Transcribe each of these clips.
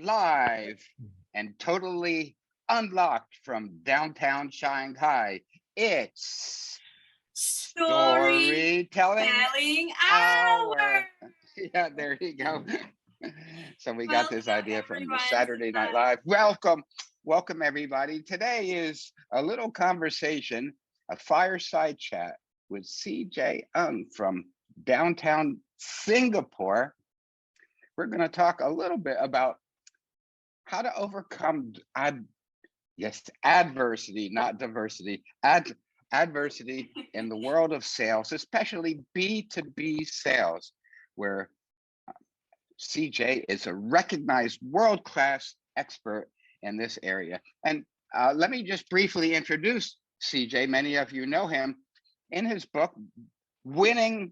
live and totally unlocked from downtown Shanghai. It's Storytelling Hour. Yeah, there you go. So we got this idea from Saturday Night Live. Welcome everybody. Today is a little conversation, a fireside chat with CJ from downtown Singapore. We're going to talk a little bit about how to overcome adversity, not diversity, adversity in the world of sales, especially B2B sales, where CJ is a recognized world-class expert in this area. And let me just briefly introduce CJ. Many of you know him. In his book, when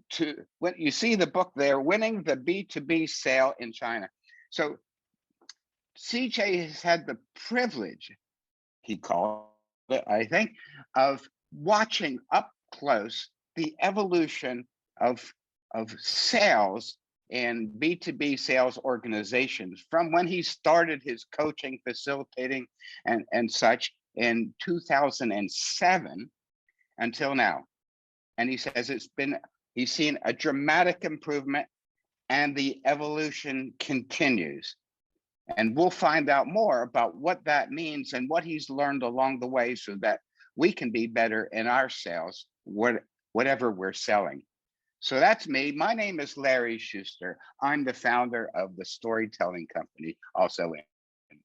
you see the book there, Winning the B2B Sale in China. So CJ has had the privilege, he called it, I think, of watching up close the evolution of sales in B2B sales organizations from when he started his coaching, facilitating, and such in 2007 until now. And he says he's seen a dramatic improvement and the evolution continues. And we'll find out more about what that means and what he's learned along the way so that we can be better in our sales, whatever we're selling. So that's me. My name is Larry Schuster. I'm the founder of the Storytelling Company, also in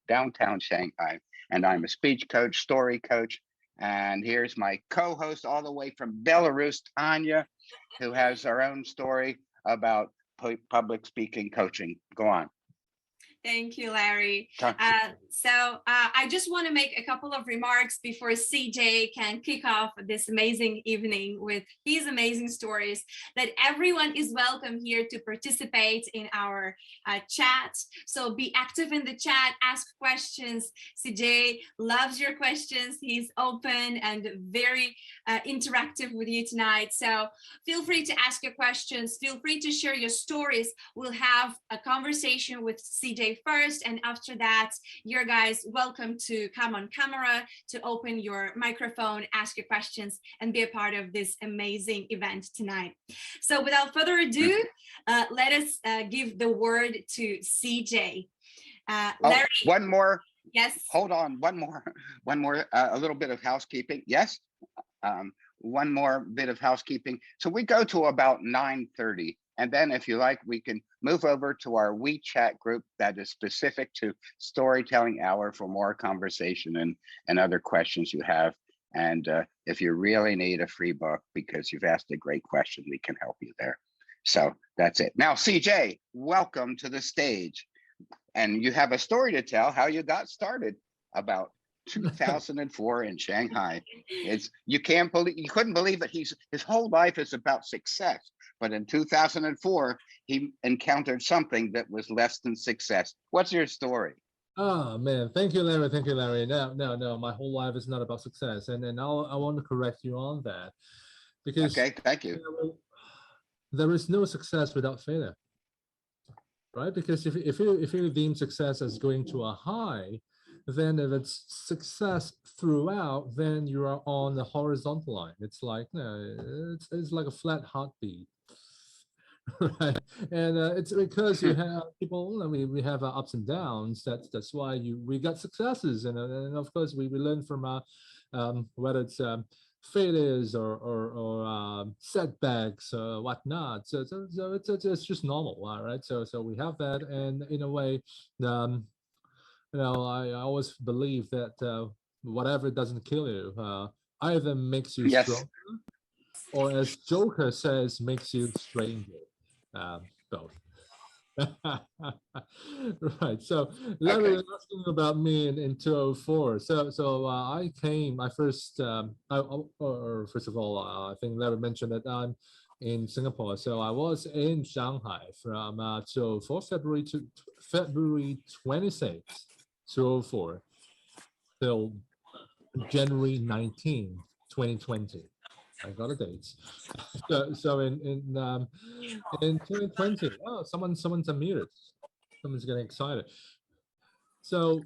downtown Shanghai. And I'm a speech coach, story coach. And here's my co-host all the way from Belarus, Tanya, who has her own story about public speaking coaching. Go on. Thank you, Larry. I just want to make a couple of remarks before CJ can kick off this amazing evening with his amazing stories, that everyone is welcome here to participate in our chat. So be active in the chat, ask questions. CJ loves your questions. He's open and very interactive with you tonight. So feel free to ask your questions. Feel free to share your stories. We'll have a conversation with CJ first, and after that you're guys welcome to come on camera, to open your microphone, ask your questions, and be a part of this amazing event tonight. So without further ado, let us give the word to CJ. Larry, one more. Yes, hold on, one more a little bit of housekeeping. Yes, one more bit of housekeeping. So we go to about 9:30. And then if you like, we can move over to our WeChat group that is specific to Storytelling Hour for more conversation and other questions you have. And if you really need a free book because you've asked a great question, we can help you there. So that's it. Now, CJ, welcome to the stage. And you have a story to tell how you got started about 2004 in Shanghai. You couldn't believe it. His whole life is about success. But in 2004, he encountered something that was less than success. What's your story? Oh man, thank you, Larry. Thank you, Larry. No, my whole life is not about success, and I want to correct you on that, because okay, thank you. There is no success without failure, right? Because if you deem success as going to a high, then if it's success throughout, then you are on the horizontal line. It's like it's like a flat heartbeat. Right, and it's because you have people. We have ups and downs. That's why we got successes, and of course we learn from whether it's failures or setbacks or whatnot. So it's just normal, right? So we have that, and in a way, I always believe that whatever doesn't kill you either makes you stronger, or as Joker says, makes you stranger. Both. Right. So Larry was asking about me in 2004. So I first of all, I think Larry mentioned that I'm in Singapore. So I was in Shanghai from 2004, February 26th, 2004 till January 19, 2020. I got a date. So in 2020, oh, someone's unmuted. Someone's getting excited. So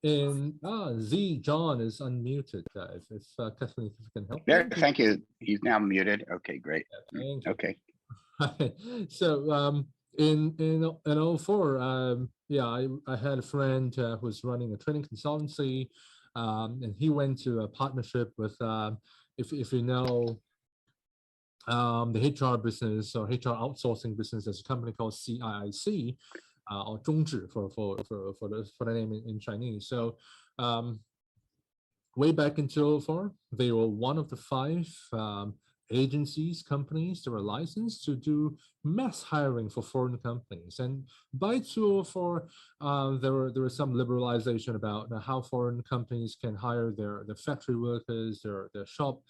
Z John is unmuted. If Kathleen, if you can help. There, thank you. He's now muted. Okay, great. Thank you. Okay. So in '04, yeah, I had a friend who was running a training consultancy, and he went to a partnership with if you know the HR business or HR outsourcing business, there's a company called CIIC, or 中指 for the name in Chinese. So way back in 2004, they were one of the 5 agencies, companies that were licensed to do mass hiring for foreign companies. And by 2004, there was some liberalization about how foreign companies can hire their factory workers, their shop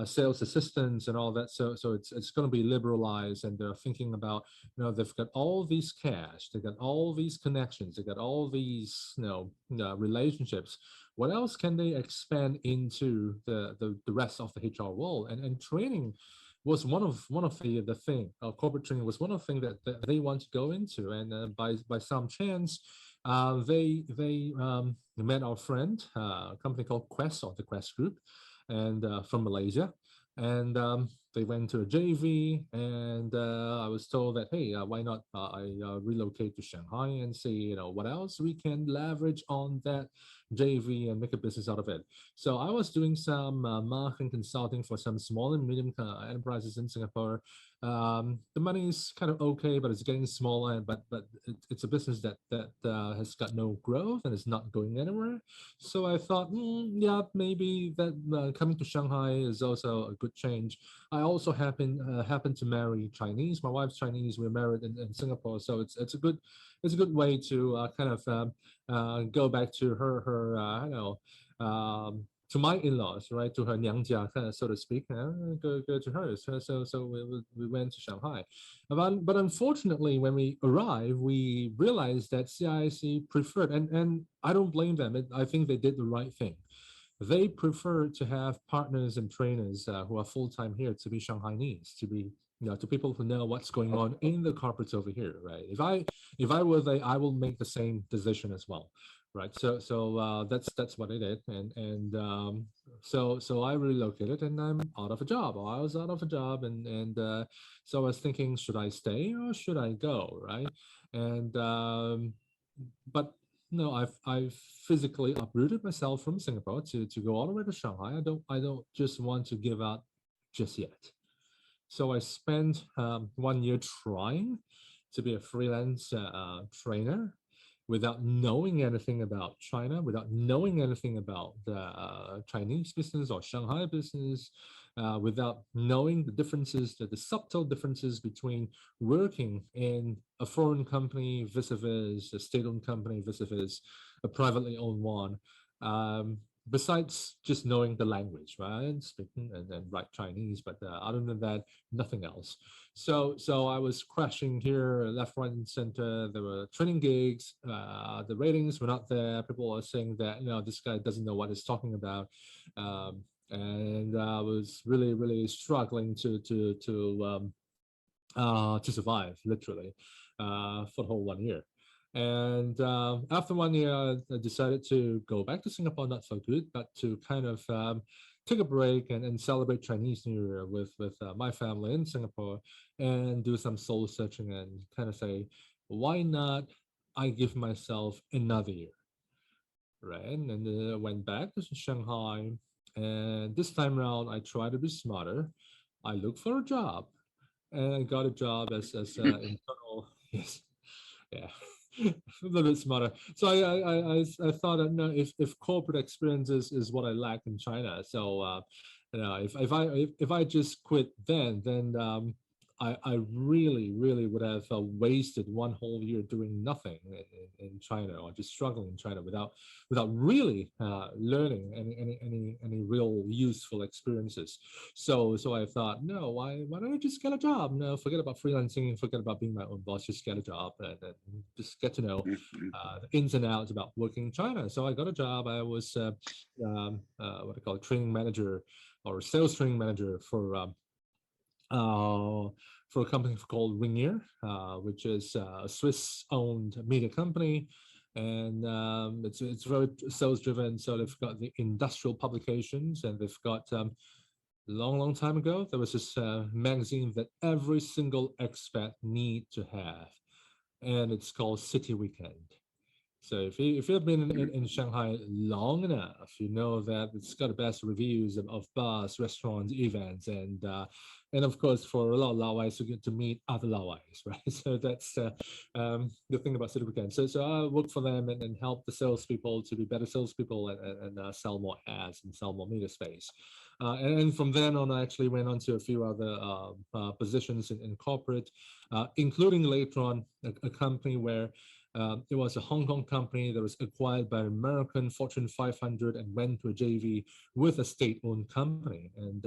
sales assistants and all that. So it's going to be liberalized, and they're thinking about, they've got all these cash, they got all these connections, they got all these relationships. What else can they expand into the rest of the HR world? And training was one of the thing. Corporate training was one of the things that they want to go into. And by some chance, they met our friend, a company called Quest, or the Quest Group, and from Malaysia. And they went to a JV, and I was told that, hey, why not I relocate to Shanghai and see, what else we can leverage on that JV and make a business out of it. So I was doing some marketing consulting for some small and medium enterprises in Singapore. The money is kind of okay, but it's getting smaller. But it's a business that has got no growth and is not going anywhere. So I thought, yeah, maybe that coming to Shanghai is also a good change. I also happen to marry Chinese. My wife's Chinese. We're married in Singapore, so it's a good way to kind of go back to her I don't know, to my in-laws, right, to her 娘家, so to speak. Go to her. So we went to Shanghai, but unfortunately, when we arrived, we realized that CIC preferred, and I don't blame them. I think they did the right thing. They prefer to have partners and trainers who are full-time here to be Shanghainese, to be, to people who know what's going on in the corporates over here, right? If I were they, I will make the same decision as well, right? So that's what I did, and so I relocated, and I'm out of a job. I was out of a job, and so I was thinking, should I stay or should I go, right? And but no, I've physically uprooted myself from Singapore to go all the way to Shanghai. I don't just want to give up just yet. So I spent 1 year trying to be a freelance trainer without knowing anything about China, without knowing anything about the Chinese business or Shanghai business, without knowing the differences, the subtle differences between working in a foreign company vis-a-vis a state-owned company vis-a-vis a privately owned one. Besides just knowing the language, right, speaking and write Chinese, but other than that, nothing else. So I was crashing here, left, right, and center. There were training gigs. The ratings were not there. People are saying that, this guy doesn't know what he's talking about, and I was really struggling to survive, literally, for the whole 1 year. And after 1 year, I decided to go back to Singapore, not for good, but to kind of take a break and celebrate Chinese New Year with my family in Singapore, and do some soul searching and kind of say, why not I give myself another year, right? And I went back to Shanghai, and this time around, I tried to be smarter. I looked for a job, and I got a job as internal, yes, yeah. A little bit smarter. So I thought that, no, if corporate experience is what I lack in China, so if I just quit then I really would have wasted 1 whole year doing nothing in China, or just struggling in China without really learning any real useful experiences. So I thought, no, why don't I just get a job? No, forget about freelancing, forget about being my own boss, just get a job and just get to know the ins and outs about working in China. So I got a job. I was what I call a training manager or sales training manager for a company called Ringier, which is a Swiss-owned media company. and it's very sales driven. So they've got the industrial publications, and they've got long time ago there was this magazine that every single expat need to have, and it's called City Weekend. So if you've been in Shanghai long enough, you know that it's got the best reviews of bars, restaurants, events, and of course for a lot of Laowais you get to meet other Laowais, right? So that's the thing about City Weekend. So I work for them and help the salespeople to be better salespeople and sell more ads and sell more media space. And from then on, I actually went on to a few other positions in corporate, including later on a company where it was a Hong Kong company that was acquired by an American Fortune 500 and went to a JV with a state-owned company. And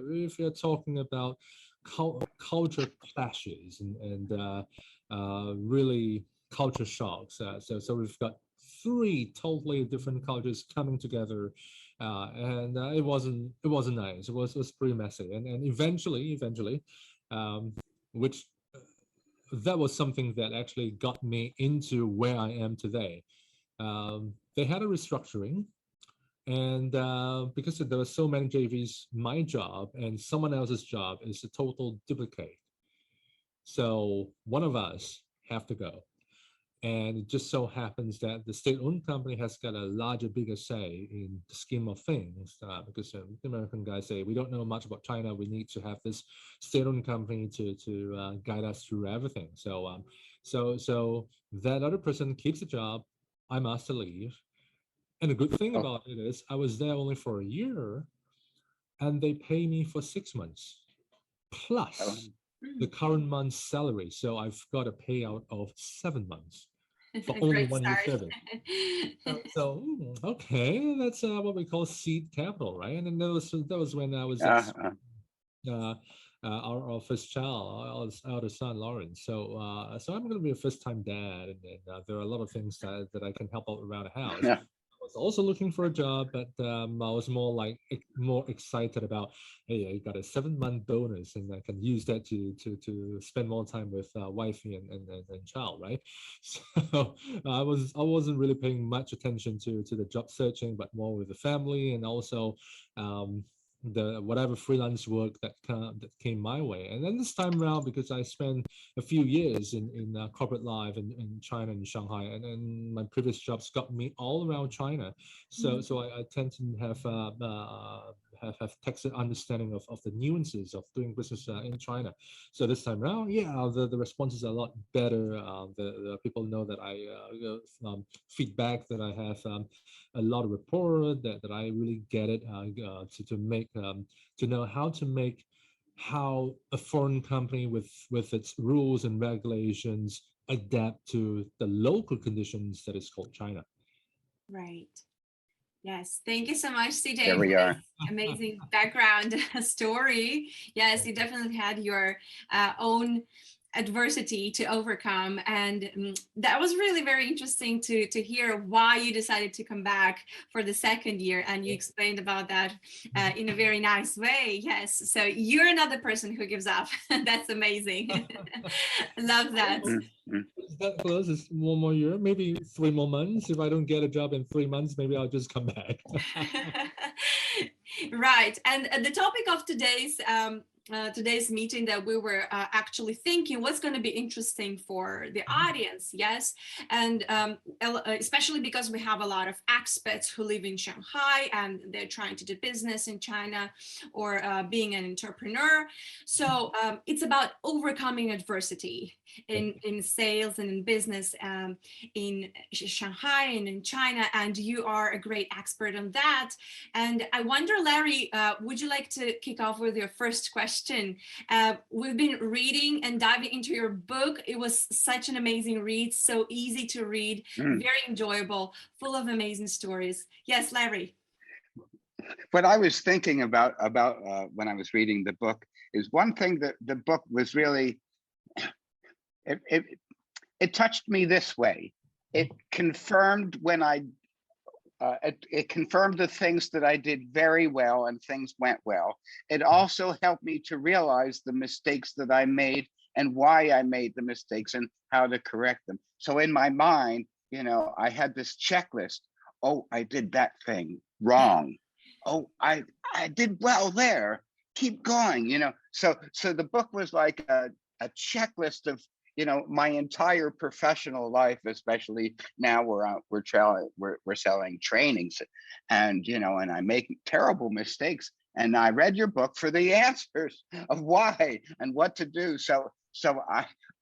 if you're talking about culture clashes and really culture shocks, so we've got three totally different cultures coming together, and it wasn't nice. It was pretty messy, and eventually, which that was something that actually got me into where I am today. They had a restructuring, and because there were so many JVs, my job and someone else's job is a total duplicate. So one of us have to go. And it just so happens that the state-owned company has got a larger, bigger say in the scheme of things, because the American guys say, we don't know much about China. We need to have this state-owned company to guide us through everything. So, so that other person keeps the job. I'm asked to leave. And the good thing about it is I was there only for a year, and they pay me for 6 months, plus the current month's salary. So I've got a payout of 7 months. For only 1 year service. So okay, that's what we call seed capital, right? And then that was when I was our first child, our eldest son Lawrence. So so I'm going to be a first-time dad, and there are a lot of things that I can help out around the house. Yeah. I was also looking for a job, but I was more excited about, hey, I got a 7-month bonus, and I can use that to spend more time with wifey and child, right? So I wasn't really paying much attention to the job searching, but more with the family, and also the whatever freelance work that came my way. And then this time around, because I spent a few years in corporate life in China and Shanghai, and my previous jobs got me all around China. So so I tend to have texted understanding of the nuances of doing business in China. So this time around, yeah, the responses are a lot better. The people know that I feedback that I have a lot of rapport, that I really get it, to make to know how to make how a foreign company with its rules and regulations adapt to the local conditions that is called China. Right. Yes. Thank you so much, CJ, There we for are. this amazing background story. Yes, you definitely had your own adversity to overcome, and that was really very interesting to hear why you decided to come back for the second year, and you explained about that in a very nice way. Yes, so you're another person who gives up. That's amazing. Love that. Is that close? Is 1 more year, maybe 3 more months. If I don't get a job in 3 months, maybe I'll just come back. Right, and the topic of today's meeting that we were actually thinking what's going to be interesting for the audience, yes, and especially because we have a lot of expats who live in Shanghai and they're trying to do business in China or being an entrepreneur. So it's about overcoming adversity in sales and in business in Shanghai and in China, and you are a great expert on that. And I wonder, Larry, would you like to kick off with your first question? We've been reading and diving into your book. It was such an amazing read, so easy to read, very enjoyable, full of amazing stories. Yes, Larry. What I was thinking about when I was reading the book is one thing that the book was really, it touched me this way. It confirmed it confirmed the things that I did very well and things went well. It also helped me to realize the mistakes that I made and why I made the mistakes and how to correct them. So in my mind, I had this checklist. Oh, I did that thing wrong. Oh, I did well there. Keep going, So the book was like a checklist of, my entire professional life, especially now we're selling trainings, and and I make terrible mistakes. And I read your book for the answers of why and what to do. So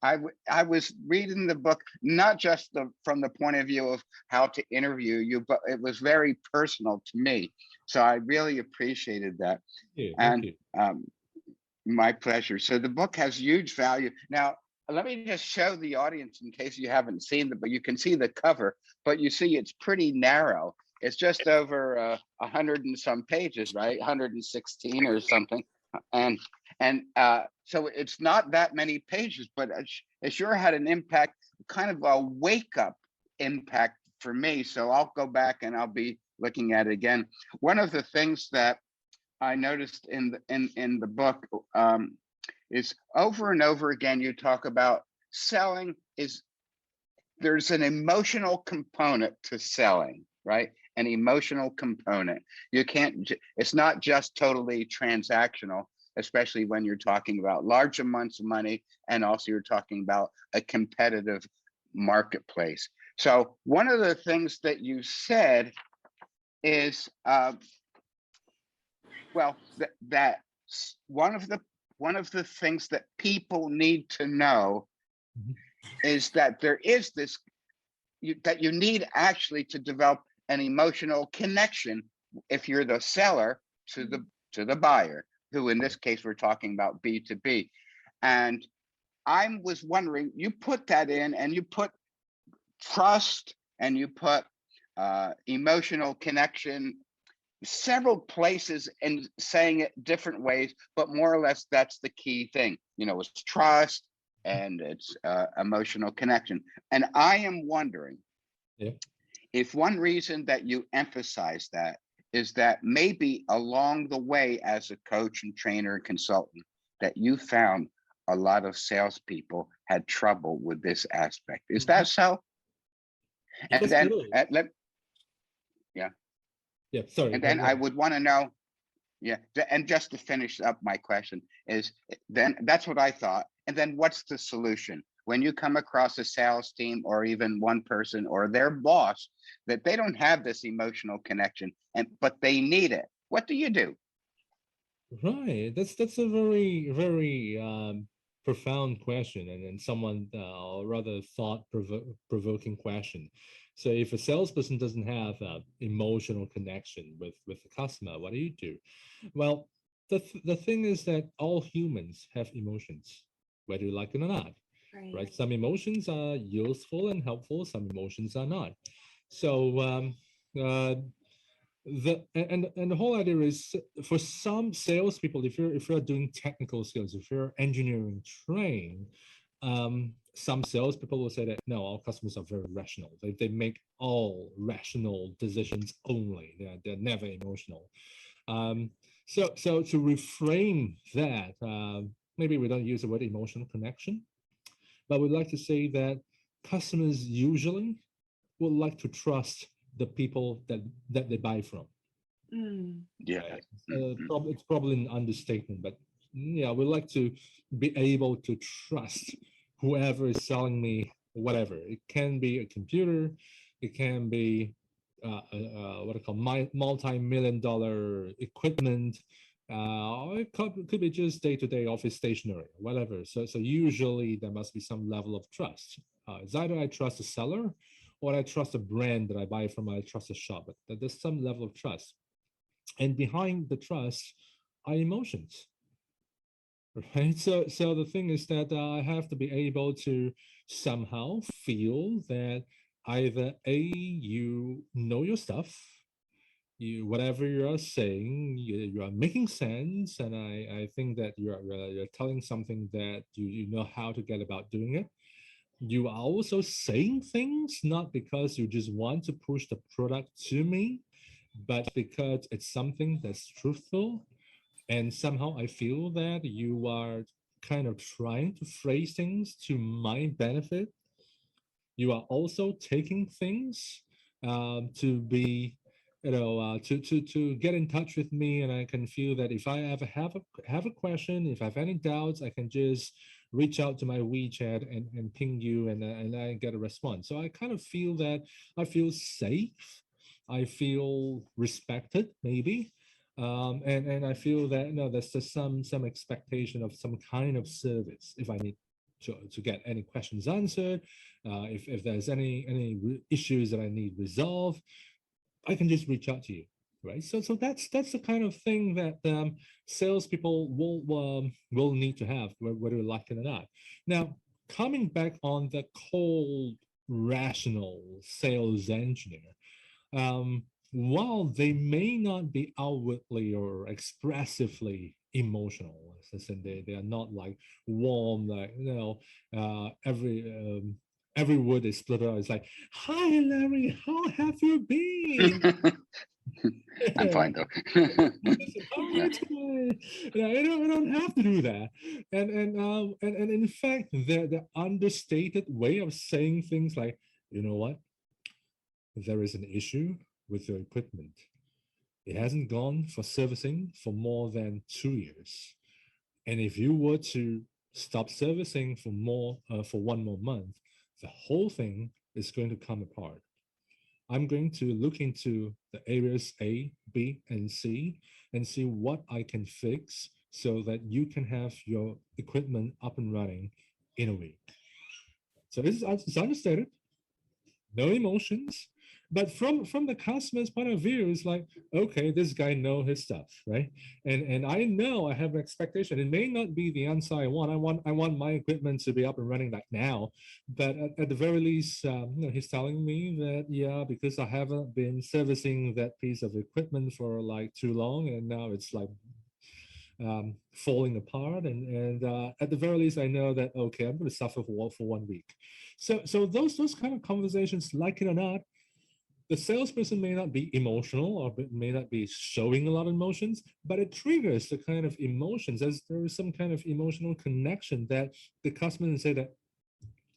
I was reading the book not just from the point of view of how to interview you, but it was very personal to me. So I really appreciated that. Yeah, And thank you. my pleasure. So the book has huge value. Now, let me just show the audience in case you haven't seen it, but you can see the cover, but you see it's pretty narrow. It's just over 100 and some pages, right? 116 or something. And so it's not that many pages, but it sure had an impact, kind of a wake up impact for me. So I'll go back and I'll be looking at it again. One of the things that I noticed in the book is over and over again, you talk about selling there's an emotional component to selling, right? An emotional component. It's not just totally transactional, especially when you're talking about large amounts of money, and also you're talking about a competitive marketplace. So one of the things that you said is, that one of the things that people need to know is that there is that you need actually to develop an emotional connection if you're the seller to the buyer, who in this case we're talking about B2B. And I was wondering, you put that in, and you put trust, and you put emotional connection several places and saying it different ways, but more or less that's the key thing. It's trust and it's emotional connection. And I am wondering if one reason that you emphasize that is that maybe along the way as a coach and trainer and consultant that you found a lot of salespeople had trouble with this aspect. Is that so? And then Yeah, sorry. And then I would want to know, and just to finish up my question is, then that's what I thought. And then what's the solution? When you come across a sales team or even one person or their boss, that they don't have this emotional connection, but they need it. What do you do? Right. That's a very, very profound question, and someone rather thought-provoking question. So if a salesperson doesn't have emotional connection with the customer, what do you do? Well, the thing is that all humans have emotions, whether you like it or not. Right? Some emotions are useful and helpful, some emotions are not. So the whole idea is, for some salespeople, if you're doing technical skills, if you're engineering trained, some salespeople will say that no, our customers are very rational. They make all rational decisions only. They're never emotional. So to reframe that, maybe we don't use the word emotional connection, but we'd like to say that customers usually would like to trust the people that they buy from. Yeah. It's probably an understatement, but yeah, we like to be able to trust whoever is selling me whatever. It can be a computer, it can be what I call multi-million-dollar equipment, or it could be just day-to-day office stationery, whatever. So usually there must be some level of trust. It's either I trust the seller, or I trust a brand that I buy from, I trust a shop, but there's some level of trust. And behind the trust are emotions, right? So the thing is that I have to be able to somehow feel that either you know your stuff, whatever you are saying, you are making sense, and I think that you're telling something that you know how to get about doing it. You are also saying things not because you just want to push the product to me, but because it's something that's truthful. And somehow I feel that you are kind of trying to phrase things to my benefit. you are also taking things to be, to get in touch with me, and I can feel that if I ever have a question, if I have any doubts, I can just reach out to my WeChat and ping you, and I get a response. So I kind of feel that I feel safe, I feel respected, maybe. And I feel that there's just some expectation of some kind of service if I need to get any questions answered, if there's any issues that I need resolved, I can just reach out to you, right? So that's the kind of thing that salespeople will need to have, whether you like it or not. Now, coming back on the cold, rational sales engineer, while they may not be outwardly or expressively emotional, as in they are not like warm, like every word is split out. It's like, "Hi, Larry, how have you been?" I'm fine though. Oh, Yeah. that's fine. I don't have to do that. And in fact, the understated way of saying things like, you know what, there is an issue with your equipment. It hasn't gone for servicing for more than 2 years. And if you were to stop servicing for 1 more month, the whole thing is going to come apart. I'm going to look into the areas A, B, and C and see what I can fix so that you can have your equipment up and running in a week. So it's understated, no emotions. But from the customer's point of view, it's like, okay, this guy knows his stuff, right? And I know I have an expectation. It may not be the answer I want. I want my equipment to be up and running like now, but at the very least, he's telling me that, yeah, because I haven't been servicing that piece of equipment for like too long, and now it's like falling apart, and at the very least I know that, okay, I'm going to suffer for 1 week. So those kind of conversations, like it or not, the salesperson may not be emotional or may not be showing a lot of emotions, but it triggers the kind of emotions, as there is some kind of emotional connection that the customer can say that,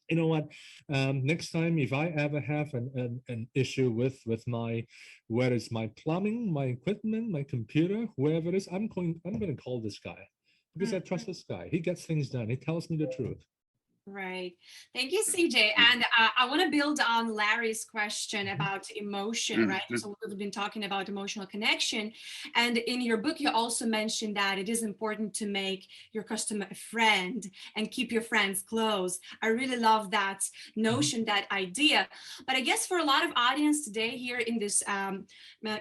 you know what, next time if I ever have an issue with my, whether it's my plumbing, my equipment, my computer, wherever it is, I'm going to call this guy because I trust this guy. He gets things done. He tells me the truth. Right. Thank you, CJ. And I want to build on Larry's question about emotion, right? So we've been talking about emotional connection. And in your book, you also mentioned that it is important to make your customer a friend and keep your friends close. I really love that notion, that idea. But I guess for a lot of audience today here in this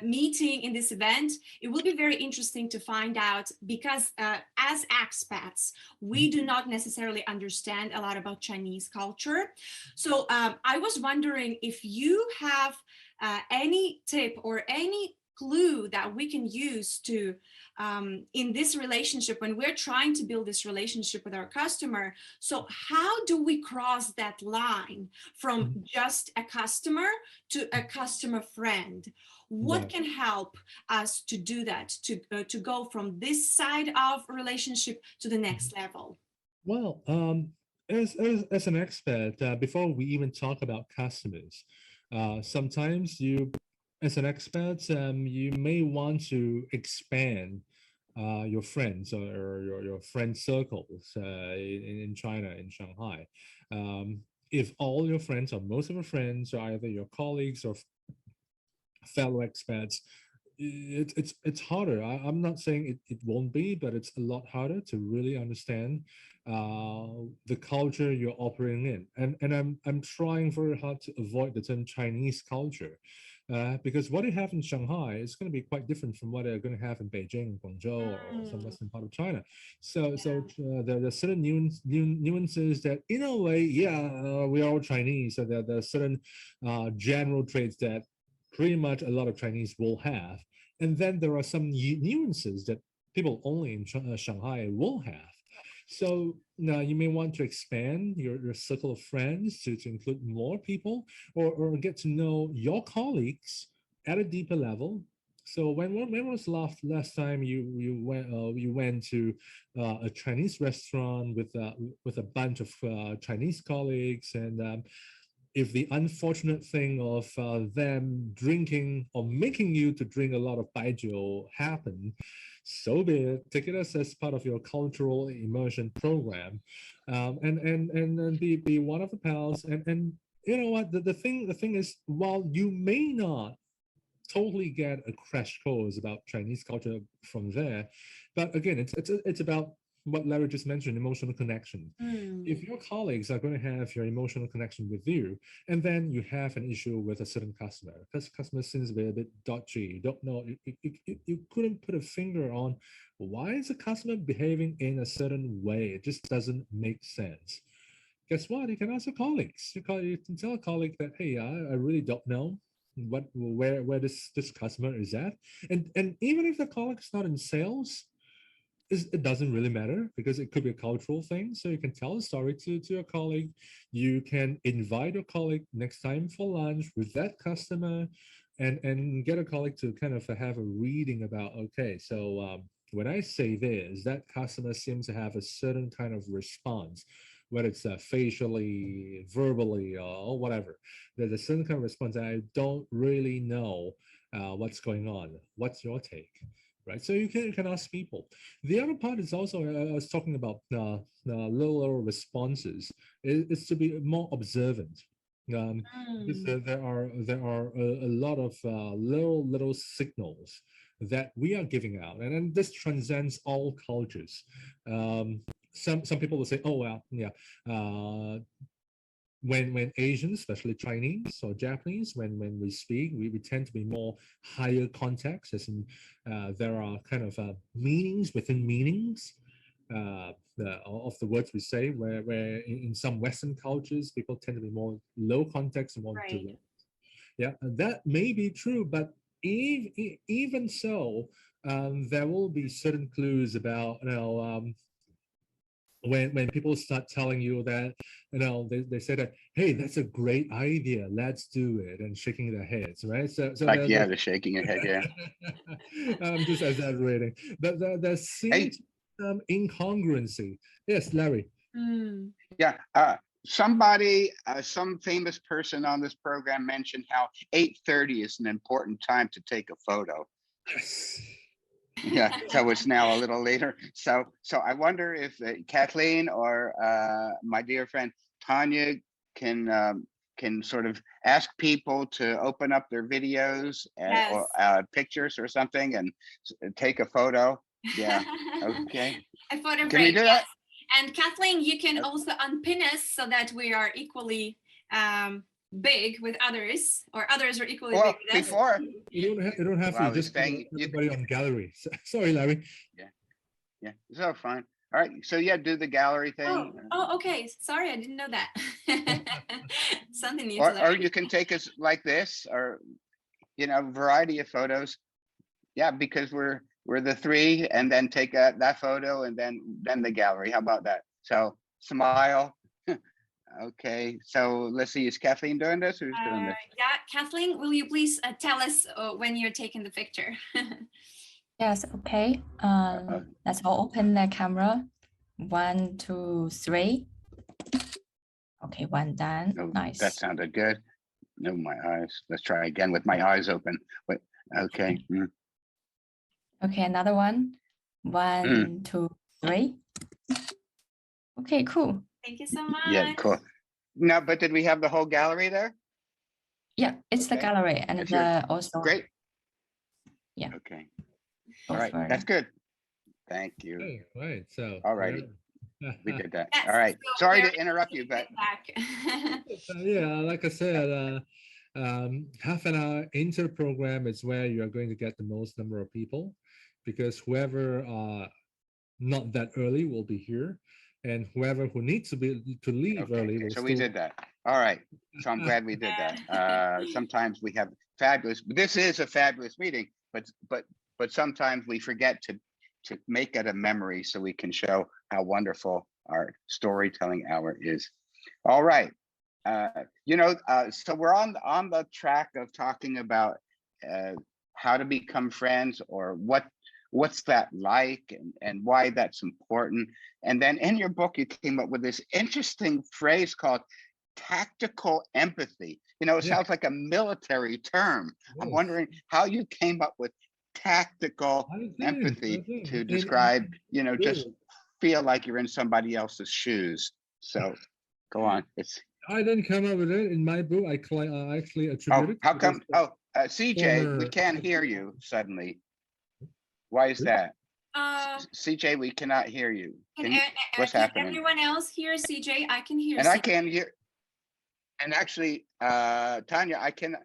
meeting, in this event, it will be very interesting to find out, because as expats, we do not necessarily understand a lot about Chinese culture. So I was wondering if you have any tip or any clue that we can use to in this relationship, when we're trying to build this relationship with our customer. So how do we cross that line from just a customer to a customer friend? What can help us to do that, to go from this side of a relationship to the next level? Well, as an expert, before we even talk about customers, sometimes you, as an expert, you may want to expand your friends or your friend circles in China, in Shanghai. If all your friends or most of your friends are either your colleagues or fellow expats, it's harder. I'm not saying it won't be, but it's a lot harder to really understand the culture you're operating in. And I'm trying very hard to avoid the term Chinese culture, because what you have in Shanghai is going to be quite different from what they're going to have in Beijing, Guangzhou, or some western part of China. So there are certain nuances that, in a way, we are all Chinese. So there are certain general traits that pretty much a lot of Chinese will have. And then there are some nuances that people only in Shanghai will have. So now you may want to expand your circle of friends to include more people, or get to know your colleagues at a deeper level. So when was last time you went to a Chinese restaurant with a bunch of Chinese colleagues, and if the unfortunate thing of them drinking or making you to drink a lot of baijiu happen, so be it. Take it as part of your cultural immersion program, and be one of the pals. And you know what? The thing is, while you may not totally get a crash course about Chinese culture from there, but again, it's about what Larry just mentioned, emotional connection. If your colleagues are going to have your emotional connection with you, and then you have an issue with a certain customer, because customer seems to be a bit dodgy, you don't know, you couldn't put a finger on why is the customer behaving in a certain way. It just doesn't make sense. Guess what? You can ask your colleagues. You can tell a colleague that, hey, I really don't know where this customer is at. And even if the colleague's not in sales, it doesn't really matter, because it could be a cultural thing. So you can tell the story to your colleague. You can invite your colleague next time for lunch with that customer, and get a colleague to kind of have a reading about, okay, so when I say this, that customer seems to have a certain kind of response, whether it's facially, verbally, or whatever. There's a certain kind of response that I don't really know what's going on. What's your take? Right, so you can ask people. The other part is also, I was talking about little responses, is to be more observant. Because there are a lot of little signals that we are giving out, and then this transcends all cultures. Some people will say, oh well, yeah, when Asians, especially Chinese or Japanese, when we speak, we tend to be more higher context, as in there are kind of meanings within meanings of the words we say, where in some Western cultures, people tend to be more low context and more direct. Yeah, that may be true, but even so, there will be certain clues about, when people start telling you that, they say that, hey, that's a great idea, let's do it, and shaking their heads, right? So like, yeah, they're shaking your head, yeah. I'm just exaggerating, but there seems some incongruency. Yes, Larry. Yeah, somebody, some famous person on this program mentioned how 8:30 is an important time to take a photo. Yes. Yeah, so it's now a little later. So I wonder if Kathleen or my dear friend Tanya can sort of ask people to open up their videos or pictures or something and take a photo. Yeah. Okay. A photo Can break, we do that? And Kathleen, you can also unpin us so that we are equally big with others, or others are equally big with before. us. You don't have to just put everybody on gallery. Sorry, Larry. Yeah, so fine. All right, so yeah, do the gallery thing. Oh, okay. Sorry, I didn't know that. Something new. Or you can take us like this, or variety of photos. Yeah, because we're the three, and then take that photo, and then the gallery. How about that? So smile. Okay, so let's see. Is Kathleen doing this, or who's doing this? Yeah, Kathleen, will you please tell us when you're taking the picture? Yes, okay. Let's all open the camera. 1, 2, 3. Okay, one done. Oh, nice. That sounded good. No, my eyes. Let's try again with my eyes open. Wait, okay. Okay, another one. 1, 2, 3. Okay, cool. Thank you so much. Yeah, cool. No, but did we have the whole gallery there? Yeah, it's the gallery, and also great. Yeah. Okay. All right, that's good. Thank you. Okay, right. So all righty. We did that. Yes, all right. so Sorry to interrupt you, but yeah, like I said, half an hour inter program is where you are going to get the most number of people, because whoever not that early will be here, and whoever who needs to leave early will so we did that. All right, so I'm glad we did that. Sometimes we have this is a fabulous meeting, but sometimes we forget to make it a memory, so we can show how wonderful our storytelling hour is. All right. So we're on the track of talking about how to become friends, or what's that like, and why that's important. And then in your book, you came up with this interesting phrase called tactical empathy. You know, it Yeah. sounds like a military term. I'm Yes. wondering how you came up with tactical I think, empathy to in- describe, you know, just really, feel like you're in somebody else's shoes. So go on. It's I didn't come up with it in my book. I actually oh, attributed how to come? this Oh, CJ, we former. can't hear you suddenly. Why is that? Uh, CJ, we cannot hear you. can, What's can happening? everyone else hear CJ? I can hear And I CJ. can't hear. And actually, Tanya, I can.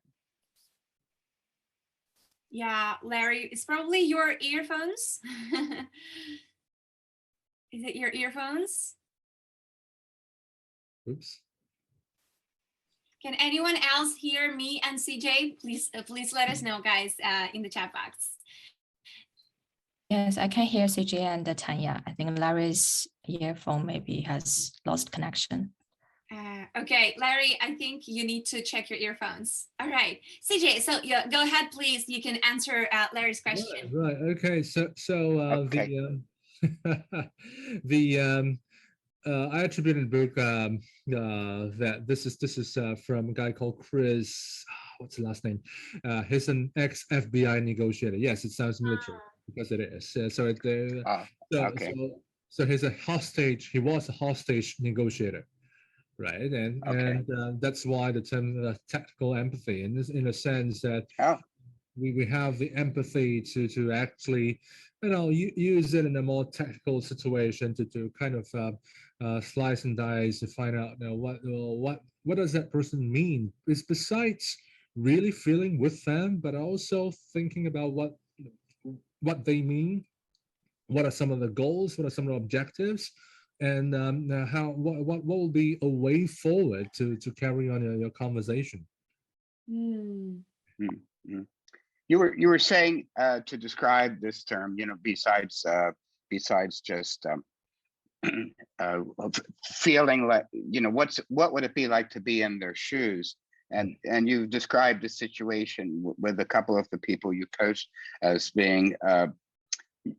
Yeah, Larry, it's probably your earphones. Is it your earphones? Oops. Can anyone else hear me and CJ? Please let us know, guys, in the chat box. Yes, I can hear CJ and Tanya. I think Larry's earphone maybe has lost connection. Okay, Larry, I think you need to check your earphones. All right, CJ, so yeah, go ahead, please. You can answer Larry's question. Right. Okay. So Okay. I attributed the book that this is from a guy called Chris. What's the last name? He's an ex-FBI negotiator. Yes, it sounds military because it is. Okay. So he's a hostage. He was a hostage negotiator, right? Okay. And that's why the term tactical empathy, in a sense that Oh, we have the empathy to actually, you know, use it in a more tactical situation to kind of slice and dice to find out, you know, what does that person mean? It's besides really feeling with them, but also thinking about what they mean, what are some of the goals, what are some of the objectives, and what will be a way forward to carry on your conversation. Hmm. mm. You were saying to describe this term, you know, besides just feeling like, you know, what would it be like to be in their shoes? And you described the situation with a couple of the people you coached as being,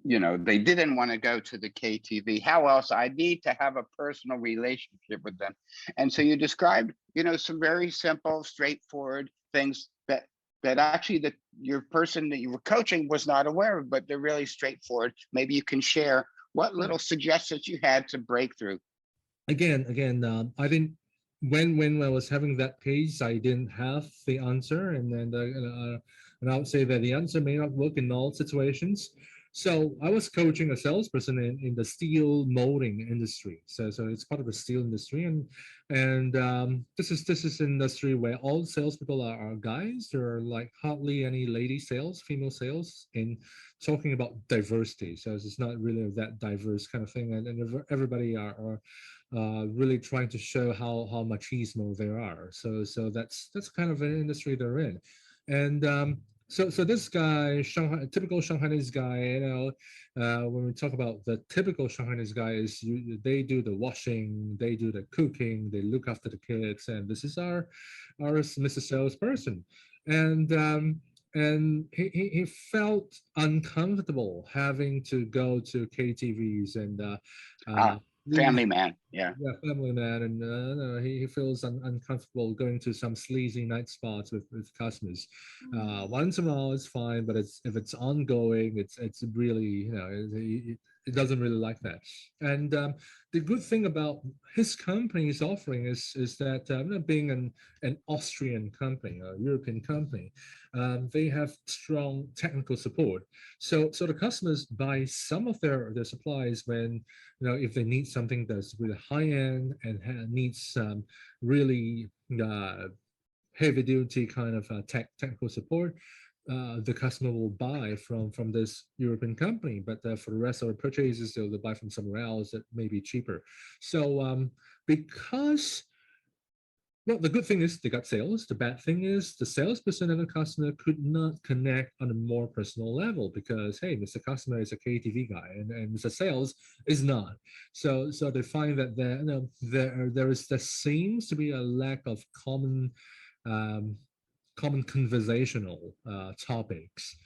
you know, they didn't want to go to the KTV. How else? I need to have a personal relationship with them. And so you described, you know, some very simple, straightforward things that actually your person that you were coaching was not aware of, but they're really straightforward. Maybe you can share what little suggestions you had to break through. Again, I didn't. When I was having that case, I didn't have the answer, and I would say that the answer may not work in all situations. So I was coaching a salesperson in the steel molding industry. So it's part of the steel industry, and this is an industry where all salespeople are guys. There are like hardly any lady sales, female sales, in talking about diversity. So it's not really that diverse kind of thing, and everybody are really trying to show how machismo there are. So that's kind of an industry they're in, and so this guy, typical Shanghainese guy, you know, when we talk about the typical Shanghainese guy is they do the washing, they do the cooking, they look after the kids, and this is our Mr. Salesperson, and he felt uncomfortable having to go to KTVs and Family man, yeah. family man, and he feels uncomfortable going to some sleazy night spots with customers. Once in a while it's fine, but if it's ongoing, it's really, you know, it doesn't really like that. And the good thing about his company's offering is that being an Austrian company, a European company, they have strong technical support. So the customers buy some of their supplies when, you know, if they need something that's really high end and needs some really heavy duty kind of technical support, the customer will buy from this European company. But for the rest of the purchases, they'll buy from somewhere else that may be cheaper. So because, well, the good thing is they got sales. The bad thing is the salesperson and the customer could not connect on a more personal level because, hey, Mr. Customer is a KTV guy and Mr. Sales is not. So they find that there seems to be a lack of common conversational topics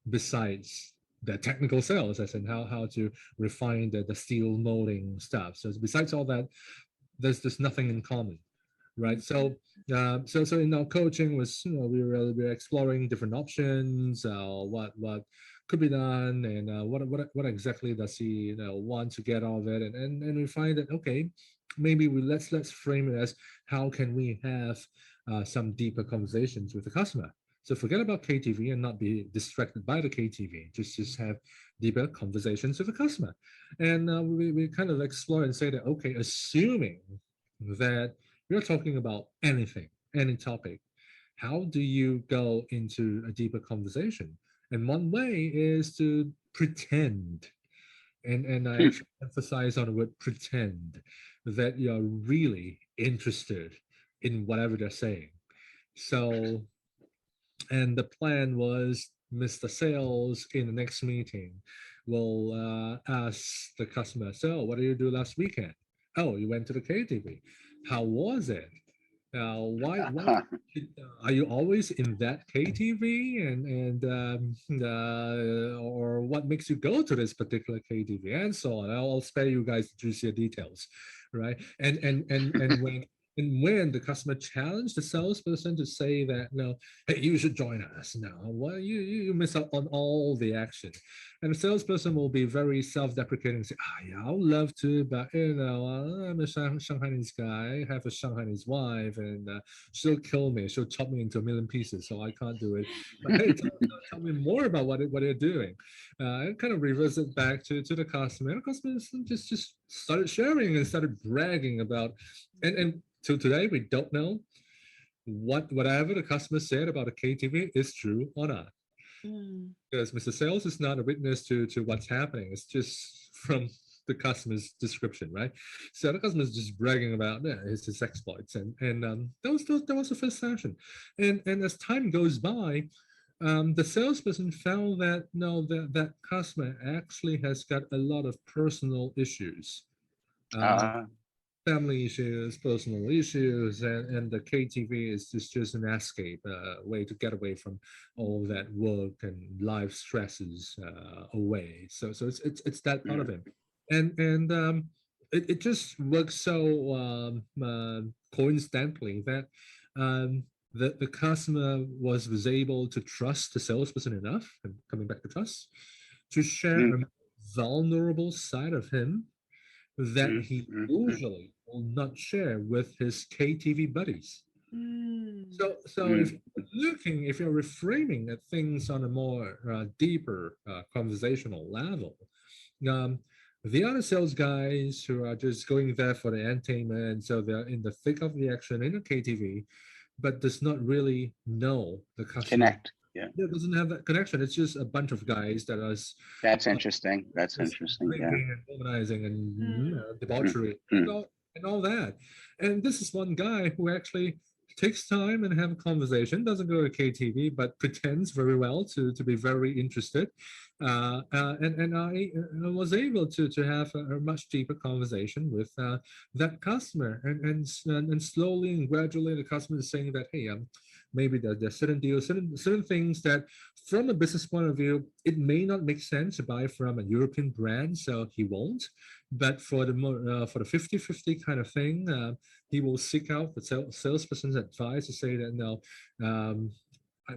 besides the technical sales, as in how to refine the steel molding stuff. So besides all that, there's nothing in common. right? So so in our coaching was, we're exploring different options, what could be done, and what exactly does he want to get out of it, and we find that, okay, maybe let's frame it as how can we have some deeper conversations with the customer. So forget about KTV and not be distracted by the KTV. Just have deeper conversations with the customer. And we kind of explore and say that, okay, assuming that you're talking about anything, any topic, how do you go into a deeper conversation? And one way is to pretend. And I actually emphasize on the word pretend, that you're really interested in whatever they're saying. So, and the plan was Mr. Sales in the next meeting will ask the customer, so what did you do last weekend? Oh, you went to the KTV. How was it? Why are you always in that KTV, or what makes you go to this particular KTV, and so on. I'll spare you guys the juicier details, right? And when the customer challenged the salesperson to say that, no, hey, you should join us now. Well, you miss out on all the action. And the salesperson will be very self-deprecating, say, yeah, I would love to, but I'm a Shanghainese guy, I have a Shanghainese wife, and she'll kill me. She'll chop me into a million pieces, so I can't do it. But hey, tell me more about what you're doing. And kind of reverse it back to the customer. And the customer just started sharing and started bragging about, and till today, we don't know whatever the customer said about the KTV is true or not. Because Mr. Sales is not a witness to what's happening. It's just from the customer's description, right? So the customer is just bragging about his exploits, and that was the first session. And as time goes by, the salesperson found that that customer actually has got a lot of personal issues. Family issues, personal issues, and the KTV is just an escape, way to get away from all that work and life stresses away. So it's that part of it, and it just works so coincidentally that the customer was able to trust the salesperson enough, and coming back to trust, to share a vulnerable side of him that he usually will not share with his KTV buddies. So if you're reframing at things on a more deeper conversational level, the other sales guys who are just going there for the entertainment, so they're in the thick of the action in the KTV, but does not really know the customer. Connect. Yeah. It doesn't have that connection. It's just a bunch of guys that are. That's interesting. That's interesting. Yeah. And organizing and debauchery and all that. And this is one guy who actually takes time and have a conversation, doesn't go to KTV, but pretends very well to be very interested. And I was able to have a much deeper conversation with that customer. And slowly and gradually, the customer is saying that, hey, maybe there's certain deals, certain things that from a business point of view, it may not make sense to buy from a European brand, so he won't. But for the 50-50 kind of thing, he will seek out the salesperson's advice to say that, no,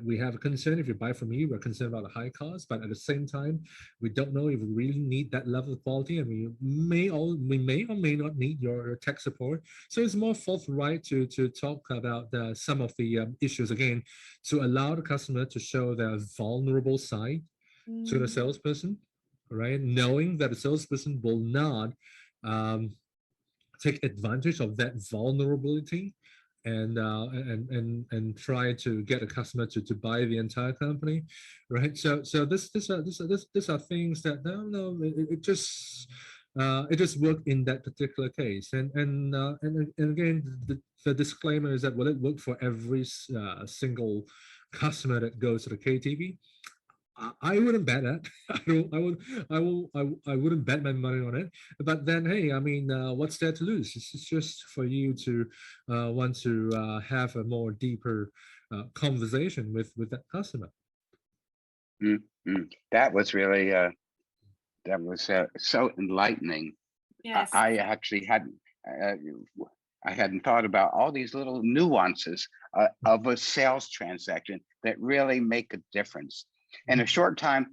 we have a concern if you buy from me, we're concerned about the high cost, but at the same time, we don't know if we really need that level of quality, and we may or may not need your tech support. So it's more forthright to talk about some of the issues again, to allow the customer to show their vulnerable side to the salesperson, right? Knowing that the salesperson will not take advantage of that vulnerability and try to get a customer to buy the entire company, right? So these are things that it just worked in that particular case, and again, the disclaimer is that will it work for every single customer that goes to the KTV? I wouldn't bet that. I wouldn't bet my money on it. But then, hey, I mean, what's there to lose? It's just for you to want to have a more deeper conversation with that customer. That was really so enlightening. Yes. I actually hadn't. I hadn't thought about all these little nuances of a sales transaction that really make a difference. In a short time,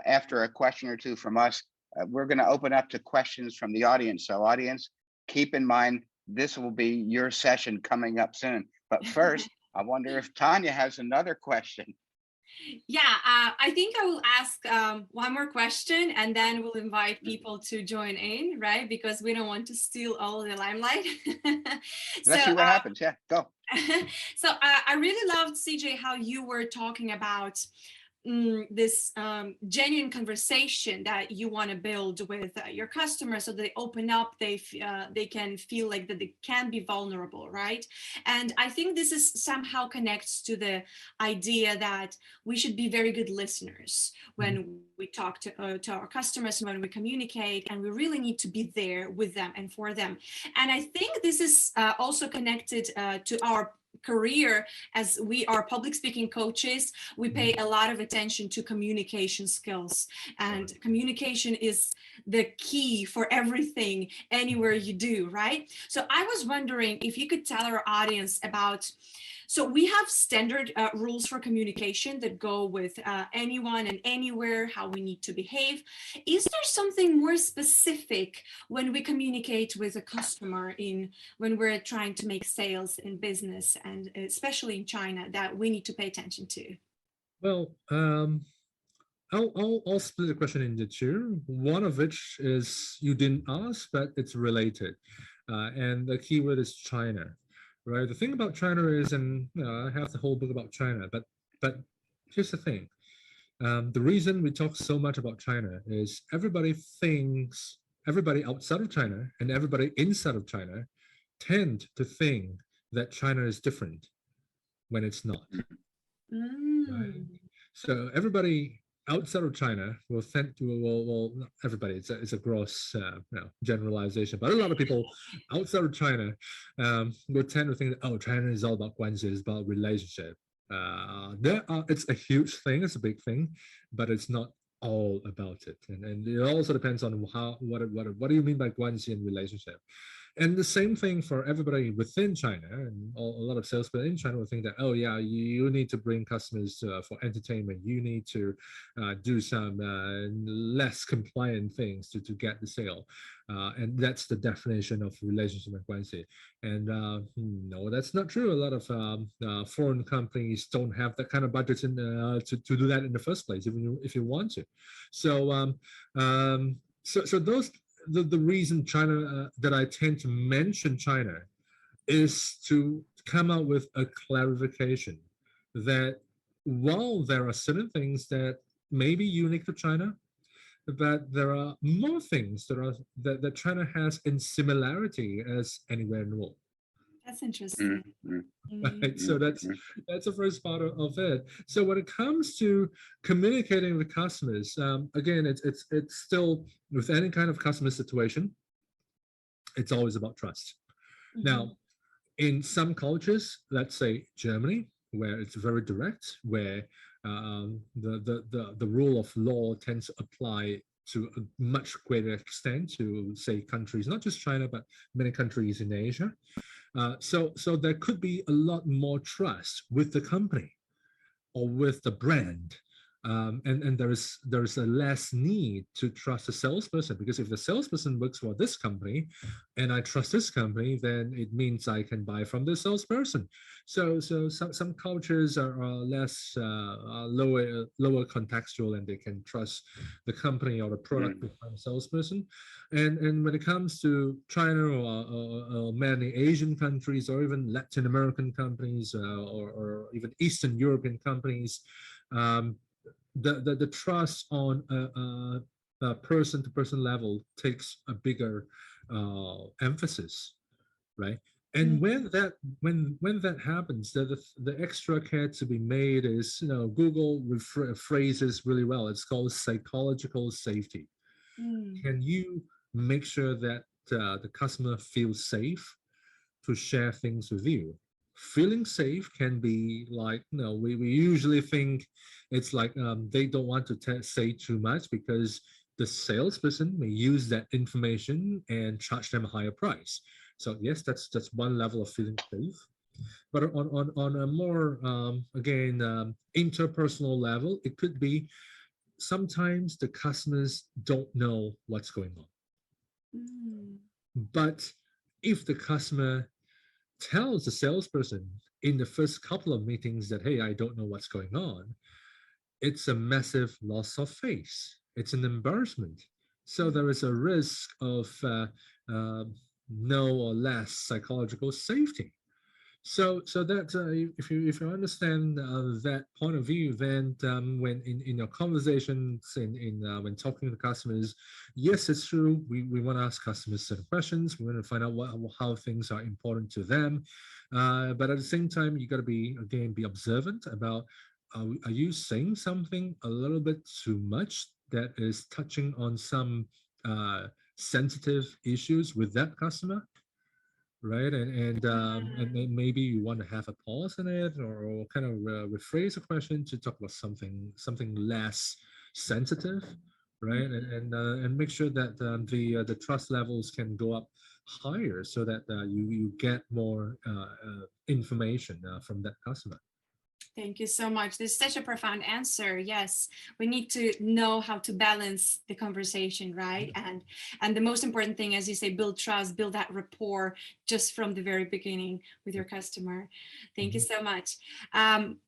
after a question or two from us, we're going to open up to questions from the audience. So audience, keep in mind, this will be your session coming up soon. But first, I wonder if Tanya has another question. Yeah, I think I will ask one more question and then we'll invite people to join in, right? Because we don't want to steal all the limelight. Let's see what happens. Yeah, go. So I really loved, CJ, how you were talking about this genuine conversation that you want to build with your customers, so they open up, they can feel like that they can be vulnerable, right? And I think this is somehow connects to the idea that we should be very good listeners when we talk to our customers, when we communicate, and we really need to be there with them and for them. And I think this is also connected to our career. As we are public speaking coaches, we pay a lot of attention to communication skills, and communication is the key for everything anywhere you do, right? So I was wondering if you could tell our audience about, so we have standard rules for communication that go with anyone and anywhere, how we need to behave. Is there something more specific when we communicate with a customer when we're trying to make sales in business, and especially in China, that we need to pay attention to? Well, I'll split the question into two. One of which is you didn't ask, but it's related. And the keyword is China. Right. The thing about China is, and I have the whole book about China, but here's the thing. The reason we talk so much about China is everybody outside of China and everybody inside of China tend to think that China is different when it's not. Right? So everybody outside of China will tend to, well, not everybody, it's a gross generalization, but a lot of people outside of China will tend to think that, oh, China is all about guanxi, it's about relationship. It's a huge thing, it's a big thing, but it's not all about it. And it also depends on what do you mean by guanxi and relationship. And the same thing for everybody within China, and a lot of salespeople in China will think that, oh yeah, you need to bring customers for entertainment. You need to do some less compliant things to get the sale. And that's the definition of relationship and guanxi. And no, that's not true. A lot of foreign companies don't have that kind of budgets to do that in the first place, if you want to. So so those. The reason China that I tend to mention China is to come out with a clarification that while there are certain things that may be unique to China, but there are more things that China has in similarity as anywhere in the world. That's interesting. Right? So that's the first part of it. So when it comes to communicating with customers, again, it's still with any kind of customer situation, it's always about trust. Now, in some cultures, let's say Germany, where it's very direct, where the rule of law tends to apply to a much greater extent to, say, countries, not just China, but many countries in Asia. So there could be a lot more trust with the company or with the brand. And there is a less need to trust a salesperson, because if the salesperson works for this company and I trust this company, then it means I can buy from the salesperson. So some cultures are less lower contextual, and they can trust the company or the product behind the salesperson. And when it comes to China or many Asian countries, or even Latin American companies, or even Eastern European companies, the trust on a person-to-person level takes a bigger emphasis, right? And when that happens, the extra care to be made is, Google phrases really well. It's called psychological safety. Can you make sure that the customer feels safe to share things with you? Feeling safe can be like, we usually think it's like they don't want to say too much because the salesperson may use that information and charge them a higher price. So yes, that's one level of feeling safe. But on a more again interpersonal level, it could be sometimes the customers don't know what's going on. Mm. But if the customer tells the salesperson in the first couple of meetings that, hey, I don't know what's going on, it's a massive loss of face. It's an embarrassment. So there is a risk of no or less psychological safety. So that if you understand that point of view, then when in your conversations when talking to customers, yes, it's true. We want to ask customers certain questions. We want to find out how things are important to them. But at the same time, you got to be observant about are you saying something a little bit too much that is touching on some sensitive issues with that customer? Right, and then maybe you want to have a pause in it, or kind of rephrase a question to talk about something less sensitive, right? And make sure that the trust levels can go up higher, so that you get more information from that customer. Thank you so much. This is such a profound answer. Yes, we need to know how to balance the conversation, right? And the most important thing, as you say, build trust, build that rapport just from the very beginning with your customer. Thank you so much.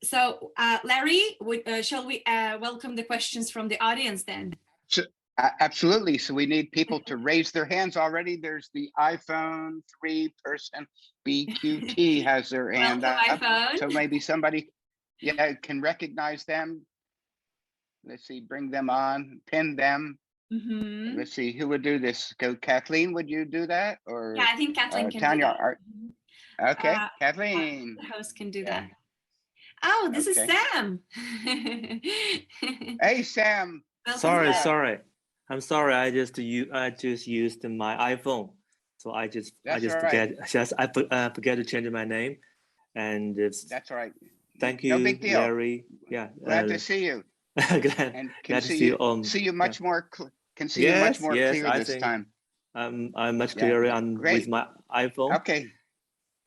So Larry, shall we welcome the questions from the audience then? So, absolutely. So we need people to raise their hands already. There's the iPhone 3 person. BQT has their hand up. iPhone. So maybe somebody can recognize them. Let's see, bring them on, pin them. Mm-hmm. Let's see, who would do this? Go, Kathleen, would you do that? Or yeah, I think Kathleen can Tanya, do that. Okay, Kathleen. The host can do that. Oh, this is Sam. Hey, Sam. Sorry. I'm sorry. I just used my iPhone, so I forget to change my name, and that's all right. Thank you, no big deal. Larry. Yeah, glad to see you. glad to see you. See you much more. Can see you much more clear this time. I'm much clearer with my iPhone. Okay.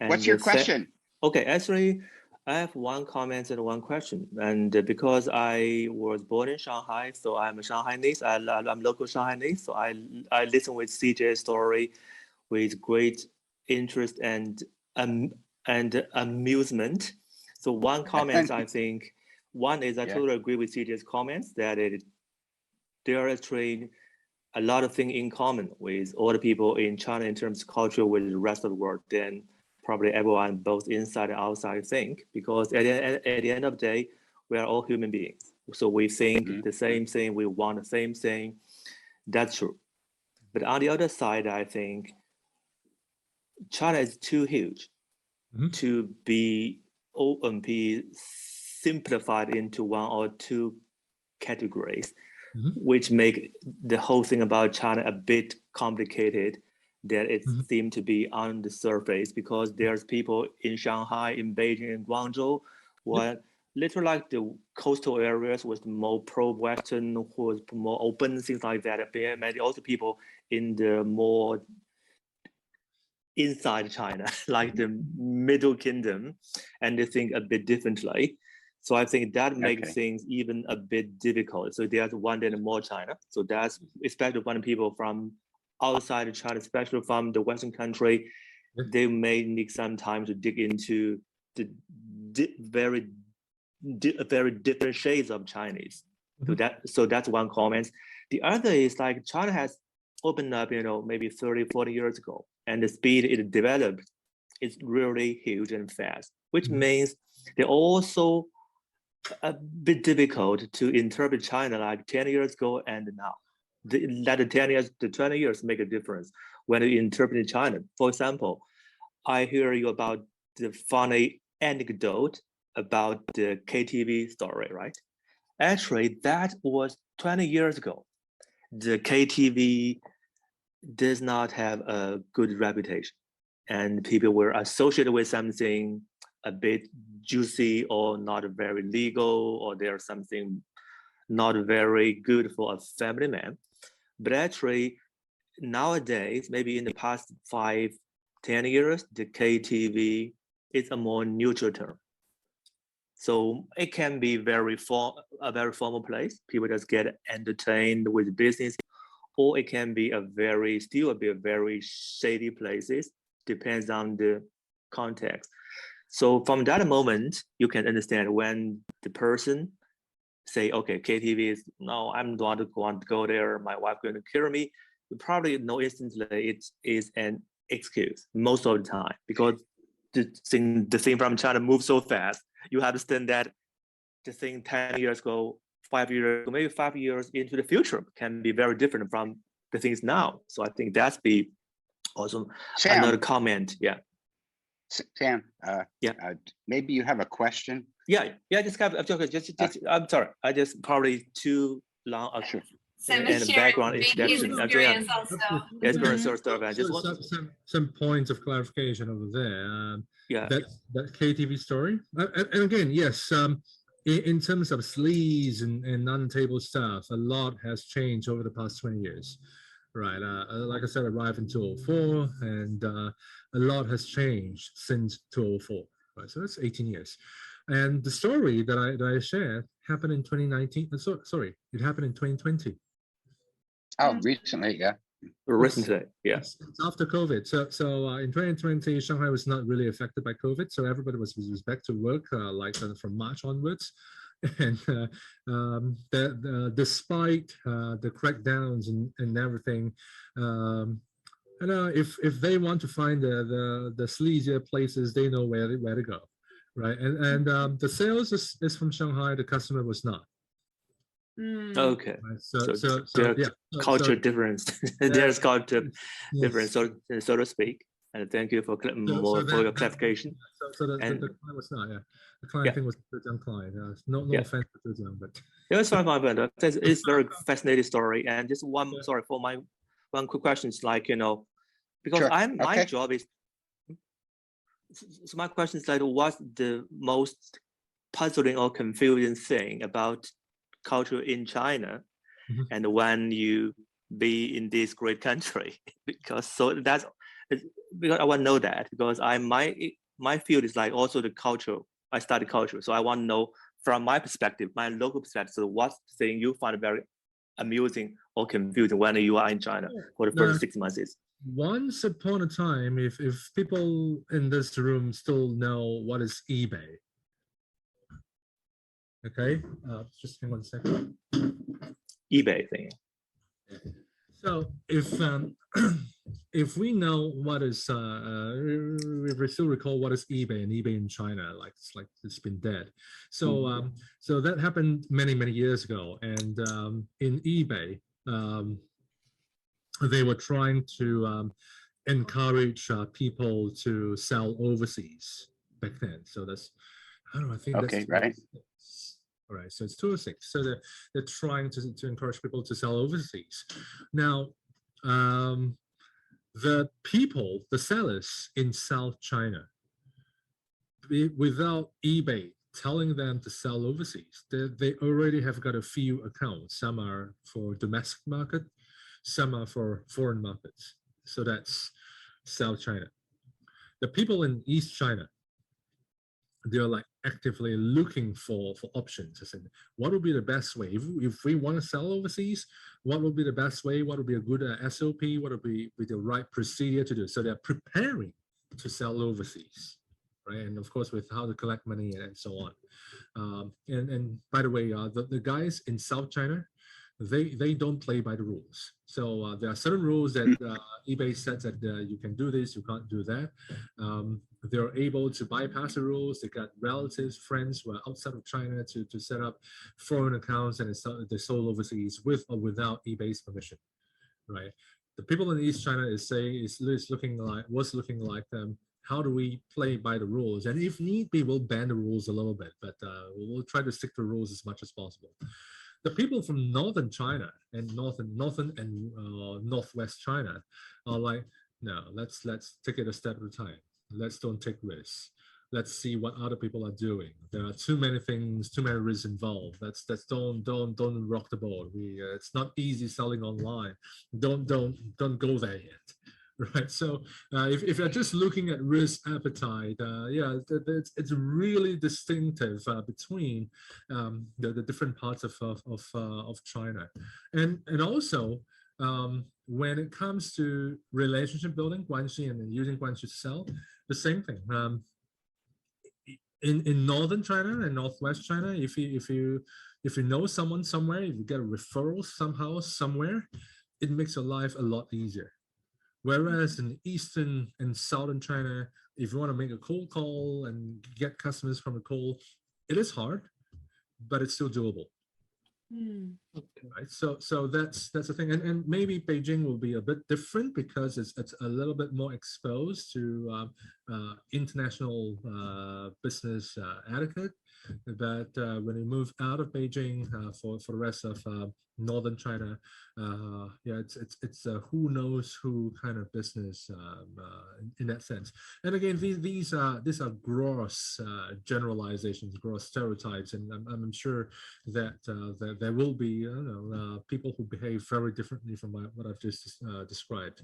What's your question? Okay, actually, I have one comment and one question. And because I was born in Shanghai, so I'm a Shanghainese. I'm local Shanghainese. So I listen with CJ's story with great interest and amusement. So one comment, I think, one is I totally agree with CJ's comments that there are actually a lot of things in common with all the people in China in terms of culture with the rest of the world than probably everyone both inside and outside think, because at the end of the day, we are all human beings. So we think the same thing, we want the same thing. That's true. But on the other side, I think China is too huge to be simplified into one or two categories, which make the whole thing about China a bit complicated that it seemed to be on the surface, because there's people in Shanghai, in Beijing, and Guangzhou, were literally like the coastal areas with more pro-Western, who was more open, things like that. But also people in the more inside China, like the Middle Kingdom, and they think a bit differently. So I think that makes things even a bit difficult. So there's one day more China. So that's especially when people from outside of China, especially from the Western country, they may need some time to dig into the very different shades of Chinese. So that's one comment. The other is like China has opened up, maybe 30, 40 years ago, and the speed it developed is really huge and fast, which means they're also a bit difficult to interpret China like 10 years ago and now. That the 10 years, the 20 years make a difference when you interpret China. For example, I hear you about the funny anecdote about the KTV story, right? Actually, that was 20 years ago. The KTV does not have a good reputation, and people were associated with something a bit juicy or not very legal, or there's something not very good for a family man. But actually, nowadays, maybe in the past 5, 10 years, the KTV is a more neutral term. So it can be a very formal place. People just get entertained with business, or it can be still a very shady places, depends on the context. So from that moment, you can understand when the person say, okay, KTV is, no, I'm not going to go there. My wife going to kill me. You probably know instantly it is an excuse most of the time, because the thing from China moves so fast. You understand that the thing 10 years ago, 5 years ago, maybe 5 years into the future can be very different from the things now. So I think that's also Sam, another comment. Yeah. Sam, maybe you have a question. I'm sorry. I just probably too long. Sure. Sam And is sharing background his introduction. experience also. Experience or stuff. I just want some points of clarification over there. Yeah. That KTV story, and again, yes. In terms of sleaze and non-table stuff, a lot has changed over the past 20 years, right? Like I said, I arrived in 2004, and a lot has changed since 2004, right? So that's 18 years. And the story that I shared happened in 2019. Sorry, it happened in 2020. Oh, recently, yeah. Recently, yeah. It's after COVID. So in 2020, Shanghai was not really affected by COVID. So everybody was back to work from March onwards. And despite the crackdowns and everything, if they want to find the sleazier places, they know where to go, right? And the sales is from Shanghai. The customer was not. Okay. Right. Culture difference. There's culture difference, so to speak. And thank you for your clarification. So the client was not, the client thing was Zhejiang client. No offense to Zhejiang, but it's fine, but it's very fascinating story. And just one, sorry for my one quick question is like, because Sure. my job is. So my question is like, what's the most puzzling or confusing thing about culture in China, and when you be in this great country? Because because I want to know that, because my field is like also the culture. I study culture, so I want to know from my perspective, my local perspective. So what's the thing you find very amusing or confusing when you are in China for the first 6 months? Once upon a time, if people in this room still know what is eBay. Okay, just hang on a second. eBay thing. So if we know what is, if we still recall what is eBay and eBay in China, it's been dead. So so that happened many years ago, and in eBay, they were trying to encourage people to sell overseas back then. So that's, I don't know, I think okay, that's right. All right, so it's 206. So they're trying to encourage people to sell overseas. Now, the people, the sellers in South China, without eBay telling them to sell overseas, they already have got a few accounts. Some are for domestic market, some are for foreign markets. So that's South China. The people in East China, they're like actively looking for options. I said, what would be the best way? If we want to sell overseas, what would be the best way? What would be a good SOP? What would be the right procedure to do? So they're preparing to sell overseas, right? And of course, with how to collect money and so on. And by the way, the guys in South China, they don't play by the rules. So there are certain rules that eBay says that you can do this, you can't do that. They're able to bypass the rules. They got relatives, friends who are outside of China to set up foreign accounts, and they sold overseas with or without eBay's permission, right? The people in East China was looking like how do we play by the rules? And if need be, we'll bend the rules a little bit, but we'll try to stick to the rules as much as possible. The people from northern China and northern and northwest China are like, no, let's take it a step at a time. Let's don't take risks. Let's see what other people are doing. There are too many things, too many risks involved. Let's don't rock the boat. It's not easy selling online. Don't go there yet. right? So if you're just looking at risk appetite, yeah, it's really distinctive between the different parts of China, and also when it comes to relationship building, guanxi, and using guanxi to sell, the same thing. In northern China and northwest China, if you know someone somewhere, if you get a referral somehow somewhere, it makes your life a lot easier. Whereas in eastern and southern China, if you want to make a cold call and get customers from a cold, it is hard, but it's still doable. Right, so that's the thing, and maybe Beijing will be a bit different because it's a little bit more exposed to international business etiquette. But when you move out of Beijing for the rest of northern China, yeah, it's who knows who kind of business in that sense. And again, these are gross generalizations, gross stereotypes, and I'm sure that there will be people who behave very differently from what I've just described.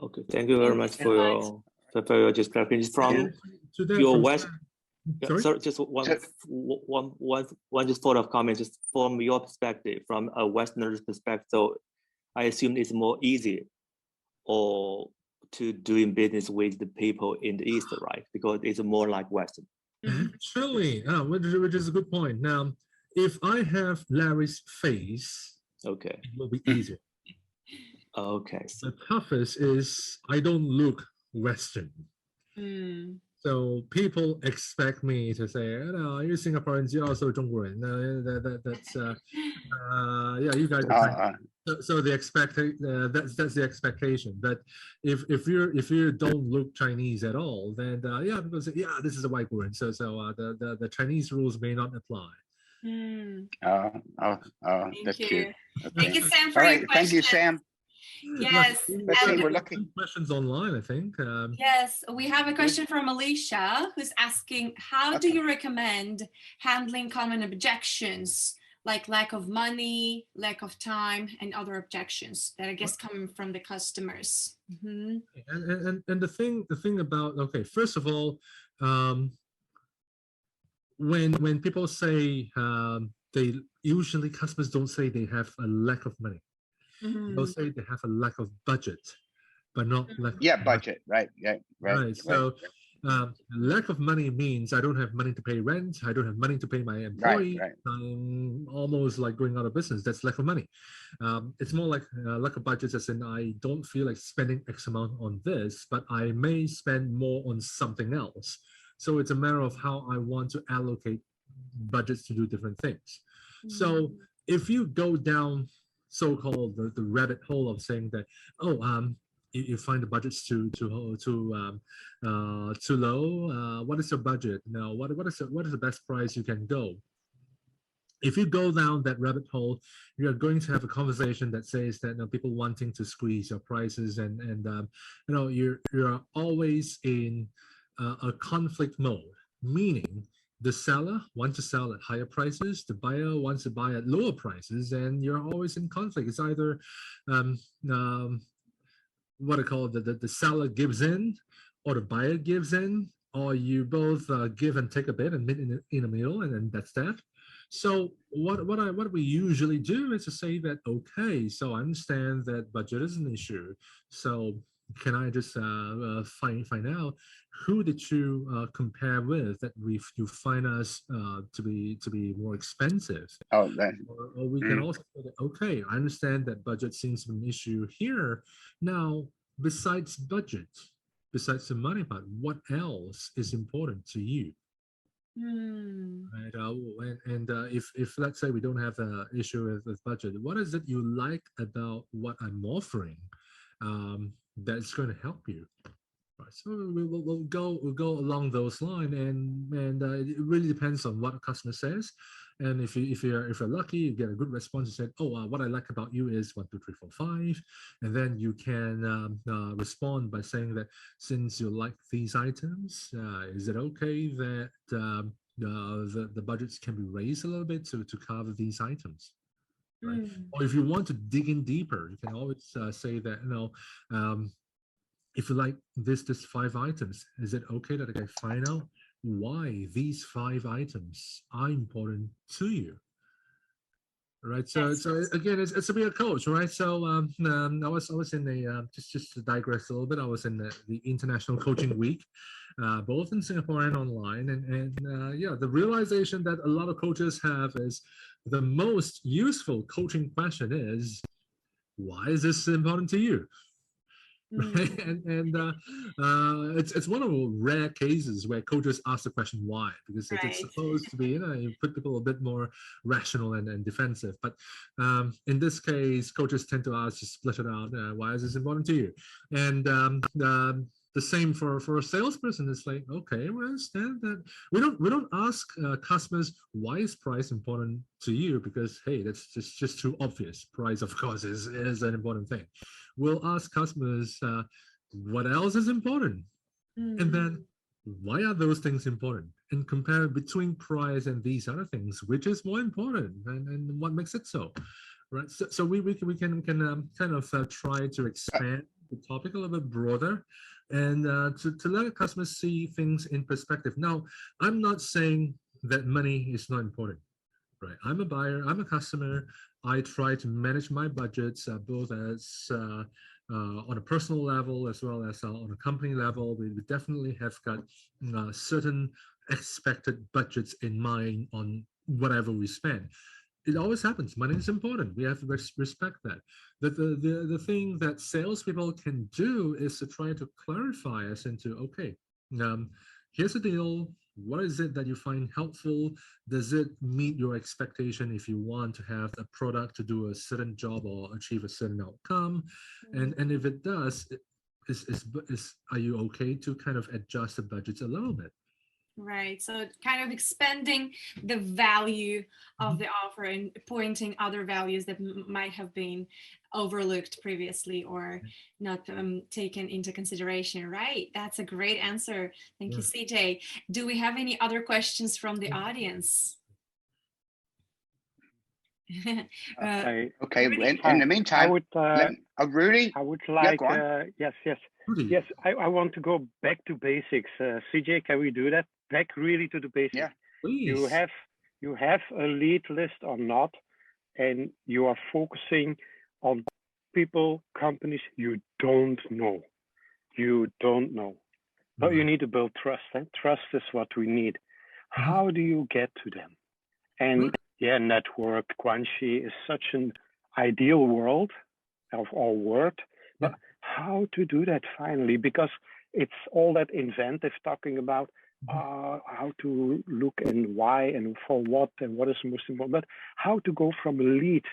Okay, thank you very much for your description. From your West. Sorry, just one just follow-up comment. Just from your perspective, from a Westerner's perspective, so I assume it's more easy or to doing business with the people in the East, right? Because it's more like Western. Actually, which is a good point. Now, if I have Larry's face, okay, it will be easier. Okay. The toughest is I don't look Western. So people expect me to say, "No, you're Singaporeans. You're also 中国人." That's yeah, you guys are. So the that's the expectation. But if you don't look Chinese at all, then yeah, people say, yeah, this is a white woman. So the Chinese rules may not apply. That's cute. Okay. Thank you, Sam, for all your right, question. thank you, Sam. Yes. Let's see, we're looking. Questions online, I think. Yes, we have a question from Alicia who's asking, how do you recommend handling common objections like lack of money, lack of time, and other objections that I guess come from the customers? And the thing about, okay, first of all, when people say they usually customers don't say they have a lack of money. They'll say they have a lack of budget, but not lack of budget, right? Yeah, right. So lack of money means I don't have money to pay rent, I don't have money to pay my employee, right. I'm almost like going out of business. That's lack of money. It's more like lack of budget, as in I don't feel like spending X amount on this, but I may spend more on something else. So it's a matter of how I want to allocate budgets to do different things. So if you go down so-called the rabbit hole of saying that, you find the budget's too low. What is your budget? Now, what is the best price you can go? If you go down that rabbit hole, you're going to have a conversation that says that people wanting to squeeze your prices, and you're always in a conflict mode, meaning the seller wants to sell at higher prices, the buyer wants to buy at lower prices, and you're always in conflict. It's either what I call the seller gives in, or the buyer gives in, or you both give and take a bit and meet in the middle, and then that's that. So what we usually do is to say that, okay, so I understand that budget is an issue. So can I just find out who did you compare with that you find us to be more expensive? Or we can also say that, okay, I understand that budget seems to be an issue here. Now, besides budget, besides the money part, what else is important to you? Right, and if let's say we don't have an issue with budget, what is it you like about what I'm offering that's going to help you? Right, so we'll go along those lines, and it really depends on what a customer says. And if you're lucky, you get a good response. You said, what I like about you is 1, 2, 3, 4, 5, and then you can respond by saying that since you like these items, is it okay that the budgets can be raised a little bit to cover these items? Right? Or if you want to dig in deeper, you can always say that if you like this 5 items, is it okay that I find out why these 5 items are important to you? Right. So Yes. again, it's a be a coach, right? So I was in the just to digress a little bit. I was in the International Coaching Week, both in Singapore and online, and yeah, the realization that a lot of coaches have is the most useful coaching question is, why is this important to you? Right? And it's one of the rare cases where coaches ask the question why, because it's Right. supposed to be, you put people a bit more rational and defensive. But in this case, coaches tend to ask, just split it out. Why is this important to you? And the same for a salesperson. It's like, okay, we understand that we don't ask customers why is price important to you, because hey, that's just too obvious. Price, of course, is an important thing. We'll ask customers what else is important, and then why are those things important, and compare between price and these other things, which is more important, and what makes it so, right? So we can kind of try to expand the topic a little bit broader, and to let customers see things in perspective. Now, I'm not saying that money is not important. Right. I'm a buyer, I'm a customer. I try to manage my budgets both as on a personal level as well as on a company level. We definitely have got certain expected budgets in mind on whatever we spend. It always happens. Money is important. We have to respect that. The thing that salespeople can do is to try to clarify us into, okay, here's the deal. What is it that you find helpful? Does it meet your expectation if you want to have a product to do a certain job or achieve a certain outcome? And if it does, are you okay to kind of adjust the budgets a little bit? Right. So kind of expanding the value of the offer and pointing other values that might have been overlooked previously or not taken into consideration. Right. That's a great answer. Thank you, CJ. Do we have any other questions from the audience? Okay. In the meantime, Rudy. I would like. Yes. I want to go back to basics. CJ, can we do that? Back really to the basics. Yeah, please. You have a lead list or not, and you are focusing on people, companies you don't know. But you need to build trust, and trust is what we need. How do you get to them? And network, Guanxi is such an ideal world or word, but how to do that finally? Because it's all that inventive talking about how to look and why and for what and what is most important, but how to go from a lead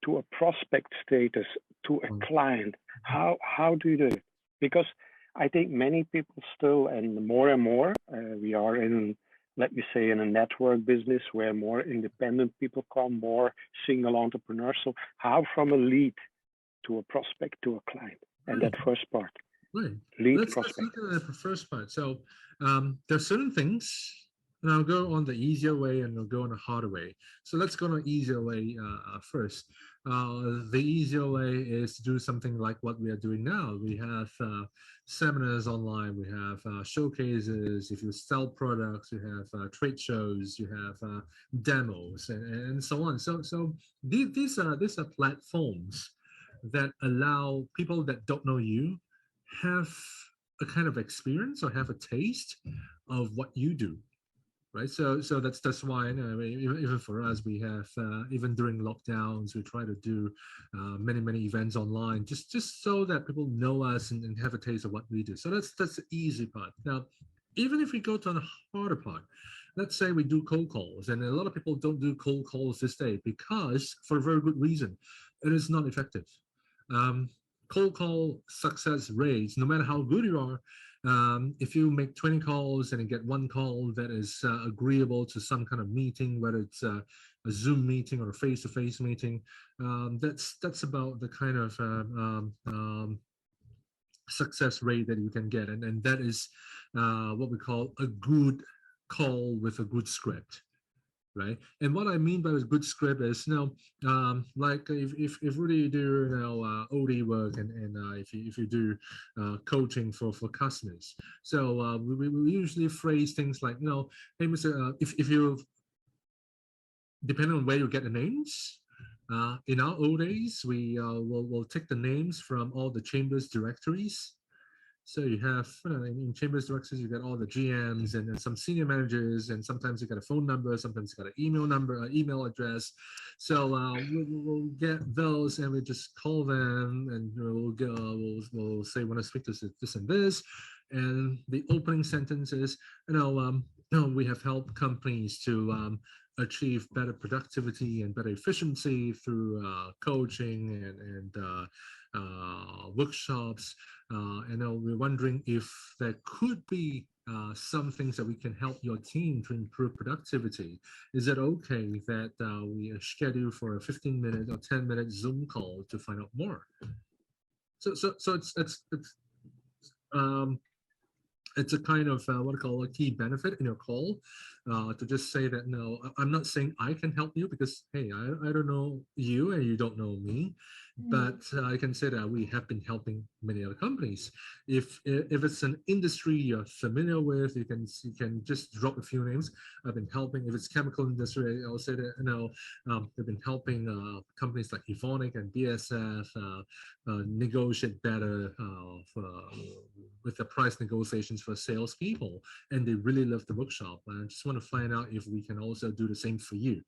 to a prospect status to a client. How do you do it? Because I think many people still, and more, we are in, let me say, in a network business where more independent people come, more single entrepreneurs. So how from a lead to a prospect to a client? And that first part. Right. Lead Let's prospect. look at the first part. So there are certain things, and I'll go on the easier way and I'll go on the harder way. So let's go on the easier way first. The easier way is to do something like what we are doing now. We have seminars online, we have showcases. If you sell products, you have trade shows, you have demos, and so on. So these are platforms that allow people that don't know you have a kind of experience or have a taste of what you do, right? So that's why, I mean, even for us, we have even during lockdowns, we try to do many events online, just so that people know us and have a taste of what we do. So that's the easy part. Now, even if we go to the harder part, let's say we do cold calls, and a lot of people don't do cold calls this day because, for a very good reason, it is not effective. Cold call success rates, no matter how good you are, if you make 20 calls and you get one call that is agreeable to some kind of meeting, whether it's a Zoom meeting or a face-to-face meeting, that's about the kind of success rate that you can get, and that is what we call a good call with a good script. right? And what I mean by a good script is, like if really you do, OD work and if you do coaching for customers, so we usually phrase things like, hey, Mr. If you, depending on where you get the names, in our old days, we'll take the names from all the chambers directories. So you have, in chambers directories, you get all the GMs and then some senior managers, and sometimes you got a phone number, sometimes you got an email number, email address. So we'll get those, and we just call them, and we'll say, want to speak to this and this, and the opening sentence is, we have helped companies to achieve better productivity and better efficiency through coaching and workshops. And we're wondering if there could be some things that we can help your team to improve productivity. Is it okay that we schedule for a 15-minute or 10-minute Zoom call to find out more? So it's a kind of what I call a key benefit in your call, to just say that, no, I'm not saying I can help you, because, hey, I don't know you and you don't know me, but I can say that we have been helping many other companies. If it's an industry you're familiar with, you can just drop a few names. I've been helping. If it's chemical industry, I'll say that, they've been helping companies like Evonik and BASF negotiate better with the price negotiations for salespeople, and they really love the workshop. I just want to find out if we can also do the same for you.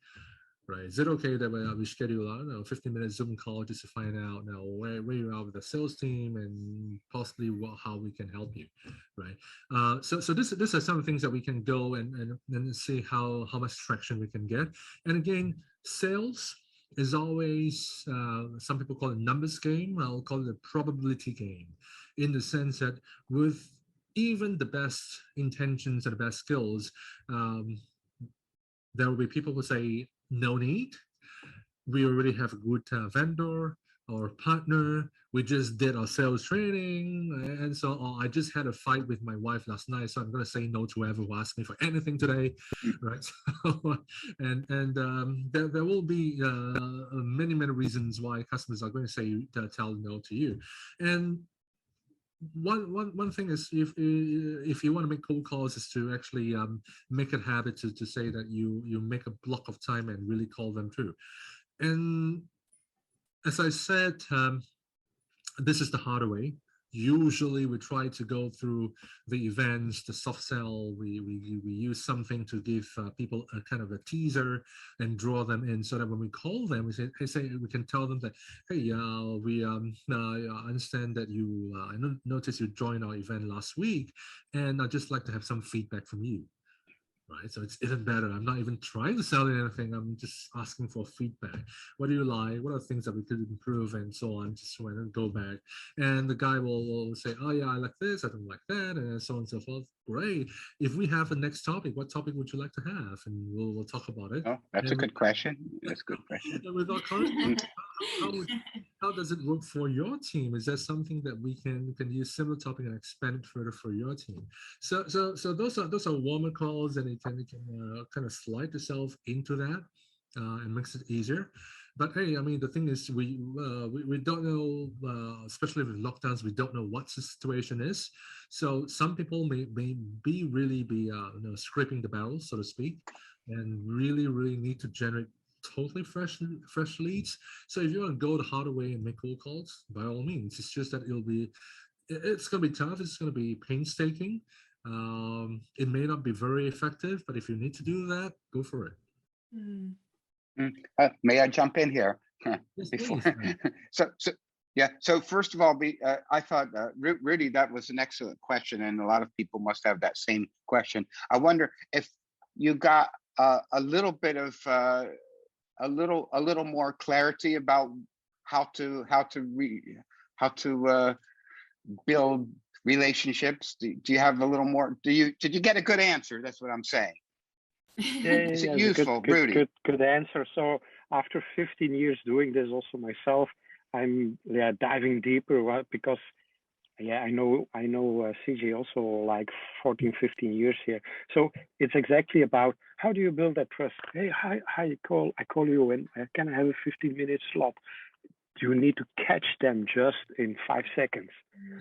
Right? Is it okay that we schedule a 15-minute Zoom call just to find out where you are with the sales team and possibly how we can help you, right? So this are some of the things that we can go and see how much traction we can get. And again, sales is always, some people call it numbers game. I'll call it a probability game, in the sense that with even the best intentions and the best skills, there will be people who say, no need. We already have a good vendor or partner. We just did our sales training, and so I just had a fight with my wife last night, so I'm going to say no to whoever who asks me for anything today, right? So, and there will be many reasons why customers are going to say tell no to you. And one thing is, if you want to make cold calls, is to actually make it a habit to say that you make a block of time and really call them too. And as I said, this is the harder way. Usually we try to go through the events, the soft sell. We use something to give people a kind of a teaser and draw them in, so that when we call them, we say we can tell them that, hey, we understand that you I noticed you joined our event last week, and I'd just like to have some feedback from you. Right, so it's even better. I'm not even trying to sell anything. I'm just asking for feedback. What do you like? What are things that we could improve, and so on? Just when I go back, and the guy will say, "Oh yeah, I like this. I don't like that," and so on and so forth. Great. If we have a next topic, what topic would you like to have? And we'll talk about it. Oh, that's a good question. That's a good question. With our current, how does it work for your team? Is that something that we can use similar topic and expand it further for your team? So those are warmer calls, and you can kind of slide yourself into that and makes it easier. But hey, I mean, the thing is, we don't know, especially with lockdowns, we don't know what the situation is. So some people may really be scraping the barrel, so to speak, and really need to generate totally fresh leads. So if you want to go the harder way and make cold calls, by all means. It's just that it's going to be tough. It's going to be painstaking. It may not be very effective, but if you need to do that, go for it. May I jump in here? Yes, Before? please. So first of all, I thought, Rudy, that was an excellent question, and a lot of people must have that same question. I wonder if you got a little bit of a little more clarity about how to build relationships. Do you have a little more? Did you get a good answer? That's what I'm saying. Is it useful, Rudy? Good answer. So after 15 years doing this also myself, I'm diving deeper, because yeah, I know CJ also like 14, 15 years here. So it's exactly about how do you build that trust? Hey, hi, I call you and can I have a 15-minute slot? You need to catch them just in 5 seconds.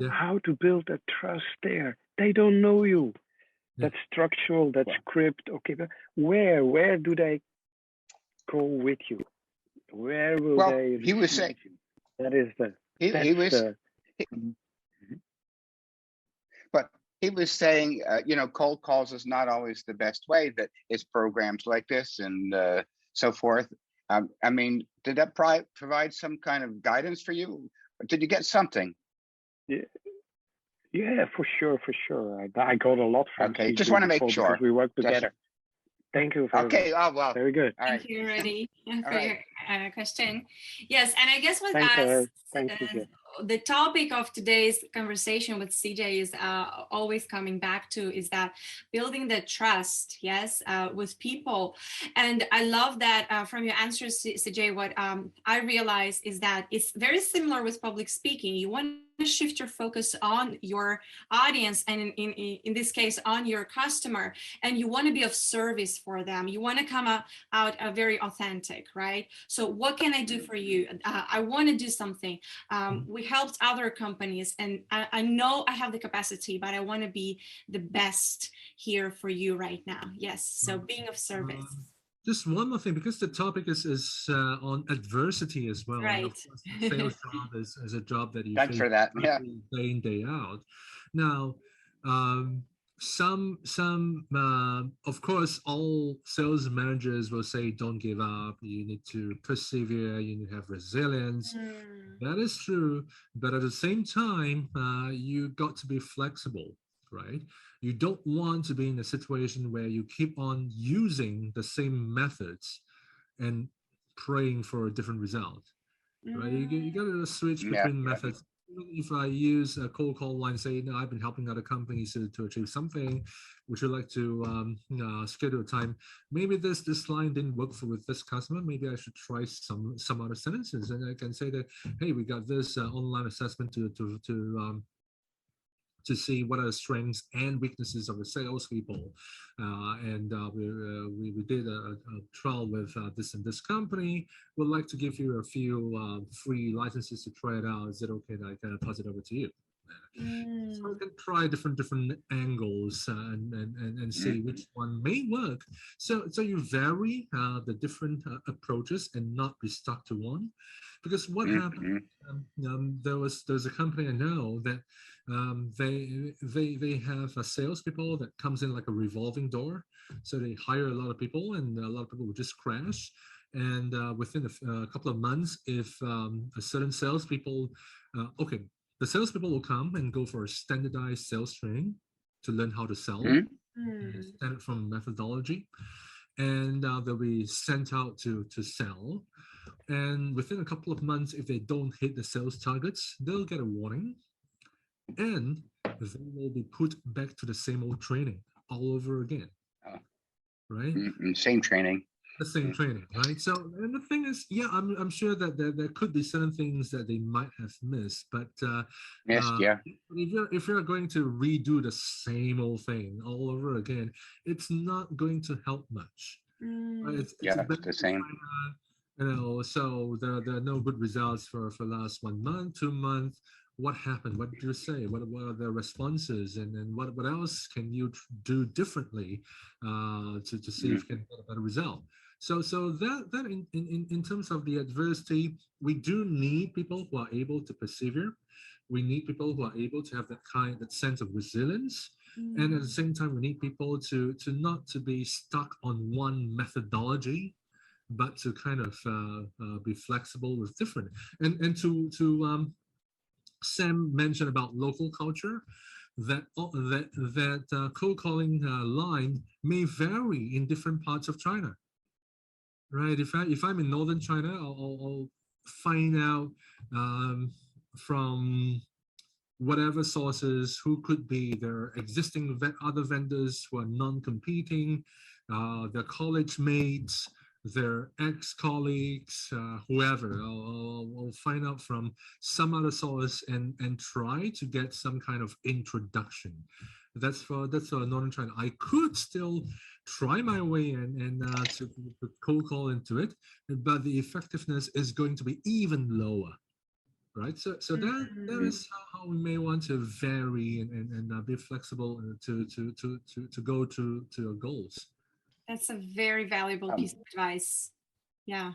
Yeah. How to build that trust there? They don't know you. Yeah. That's structural, that's script. Okay, but where do they go with you? Where will Well, they he was receive saying you? That is the he was, Mhm. but he was saying, cold calls is not always the best way. That it's programs like this and so forth. I mean, did that provide some kind of guidance for you? Or did you get something? Yeah, for sure. I got a lot from Okay, CJ just want to make before sure. because we worked Just- together. Thank you very Okay. much. Oh well. Very good. All right. Thank you, Rudy, for right. your question. Yes, and I guess with Thanks, us, thanks, CJ. the topic of today's conversation with CJ is always coming back to is that building the trust, yes, with people. And I love that from your answers, CJ, what I realize is that it's very similar with public speaking. You want to shift your focus on your audience and in this case on your customer, and you want to be of service for them. You want to come out very authentic, right? So what can I do for you? I want to do something. We helped other companies, and I know I have the capacity, but I want to be the best here for you right now. Yes, so being of service. Just one more thing, because the topic is on adversity as well. Right. And of course, the sales job is a job that you Thanks face for that. Yeah. day in, day out. Now, some of course, all sales managers will say, don't give up. You need to persevere. You need to have resilience. That is true. But at the same time, you got to be flexible, right? You don't want to be in a situation where you keep on using the same methods and praying for a different result, right? You got to switch between methods. Even if I use a cold call line, say, no, I've been helping other companies to achieve something, would you like to schedule a time? Maybe this line didn't work with this customer. Maybe I should try some other sentences, and I can say that, hey, we got this online assessment to see what are the strengths and weaknesses of the salespeople. We did a trial with this and this company. We'd like to give you a few free licenses to try it out. Is it okay that I kind of pass it over to you? So we can try different angles and see which one may work. So you vary the different approaches and not be stuck to one. Because what happened? There's a company I know that they have salespeople that comes in like a revolving door. So they hire a lot of people, and a lot of people will just crash. And within a couple of months, if a certain salespeople, the salespeople will come and go for a standardized sales training to learn how to sell, standard from methodology, and they'll be sent out to sell. And within a couple of months, if they don't hit the sales targets, they'll get a warning, and they will be put back to the same old training all over again. Right? Same training. The same training, right? So, and the thing is, yeah, I'm sure that there could be certain things that they might have missed, but if you're going to redo the same old thing all over again, it's not going to help much. Right? It's the same. So there are no good results for last 1 month, 2 months. What happened? What did you say? What are the responses? And then what else can you do differently to see if you can get a better result? So that in terms of the adversity, we do need people who are able to persevere. We need people who are able to have that sense of resilience. And at the same time, we need people to not to be stuck on one methodology, but to kind of be flexible with different. And to Sam mentioned about local culture, that cold calling line may vary in different parts of China. Right. If I'm in northern China, I'll find out from whatever sources who could be their existing other vendors who are non-competing, their college mates, their ex-colleagues, whoever. I'll find out from some other source and try to get some kind of introduction. That's for Northern China. I could still try my way in and to cold call into it, but the effectiveness is going to be even lower. Right, so that is how we may want to vary and be flexible to go to our goals. That's a very valuable piece of advice. Yeah.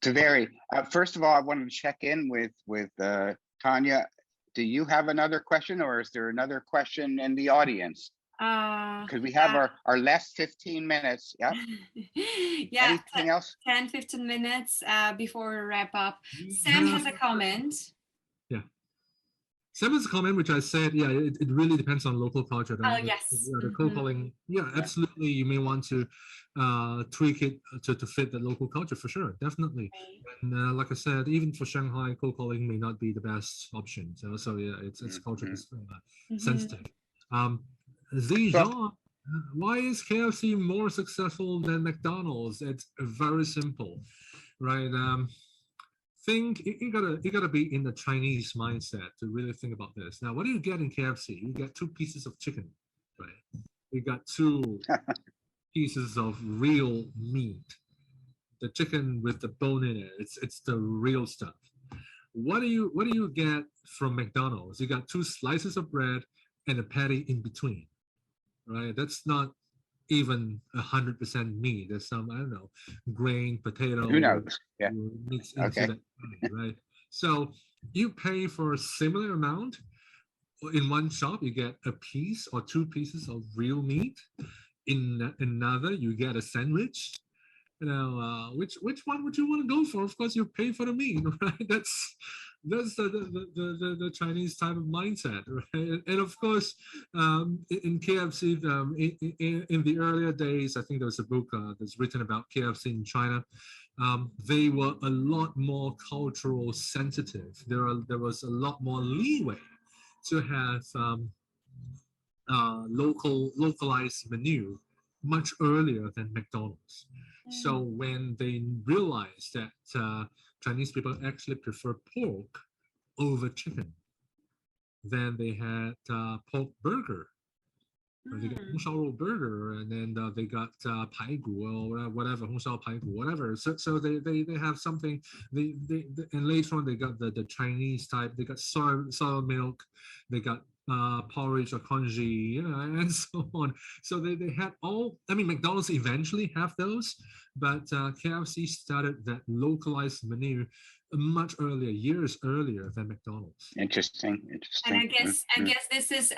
To vary. First of all, I wanted to check in with Tanya. Do you have another question, or is there another question in the audience? Because we have our last 15 minutes. Yeah. Yeah. Anything else? 10-15 minutes before we wrap up. Sam has a comment. Yeah. Sam has a comment, which I said, yeah, it really depends on local culture. Yes. The cold calling, yeah, absolutely. You may want to tweak it to fit the local culture for sure, definitely. Right. And like I said, even for Shanghai, cold calling may not be the best option. So yeah, it's culture sensitive. Zijan, why is KFC more successful than McDonald's? It's very simple, right? Think you gotta be in the Chinese mindset to really think about this. Now, what do you get in KFC? You get 2 pieces of chicken, right? You got 2 pieces of real meat. The chicken with the bone in it. It's the real stuff. What do you get from McDonald's? You got 2 slices of bread and a patty in between. Right, that's not even 100% meat. There's some, I don't know, grain, potato. Who knows? Yeah. Mixed into that, right? So you pay for a similar amount in one shop. You get a piece or 2 pieces of real meat. In another, you get a sandwich. You know, which one would you want to go for? Of course, you pay for the meat, right? That's the Chinese type of mindset, right? And of course, in KFC, in the earlier days, I think there was a book that's written about KFC in China. They were a lot more cultural sensitive. There was a lot more leeway to have localized menu much earlier than McDonald's. So when they realized that Chinese people actually prefer pork over chicken, then they had pork burger. They got 红烧肉 burger, and then they got 排骨 or whatever, 红烧排骨, whatever. So they have something. They and later on they got the Chinese type. They got sour milk. They got porridge or congee, you know, and so on. So they had all. I mean, McDonald's eventually have those, but KFC started that localized menu much earlier, years earlier than McDonald's. Interesting. And I guess this is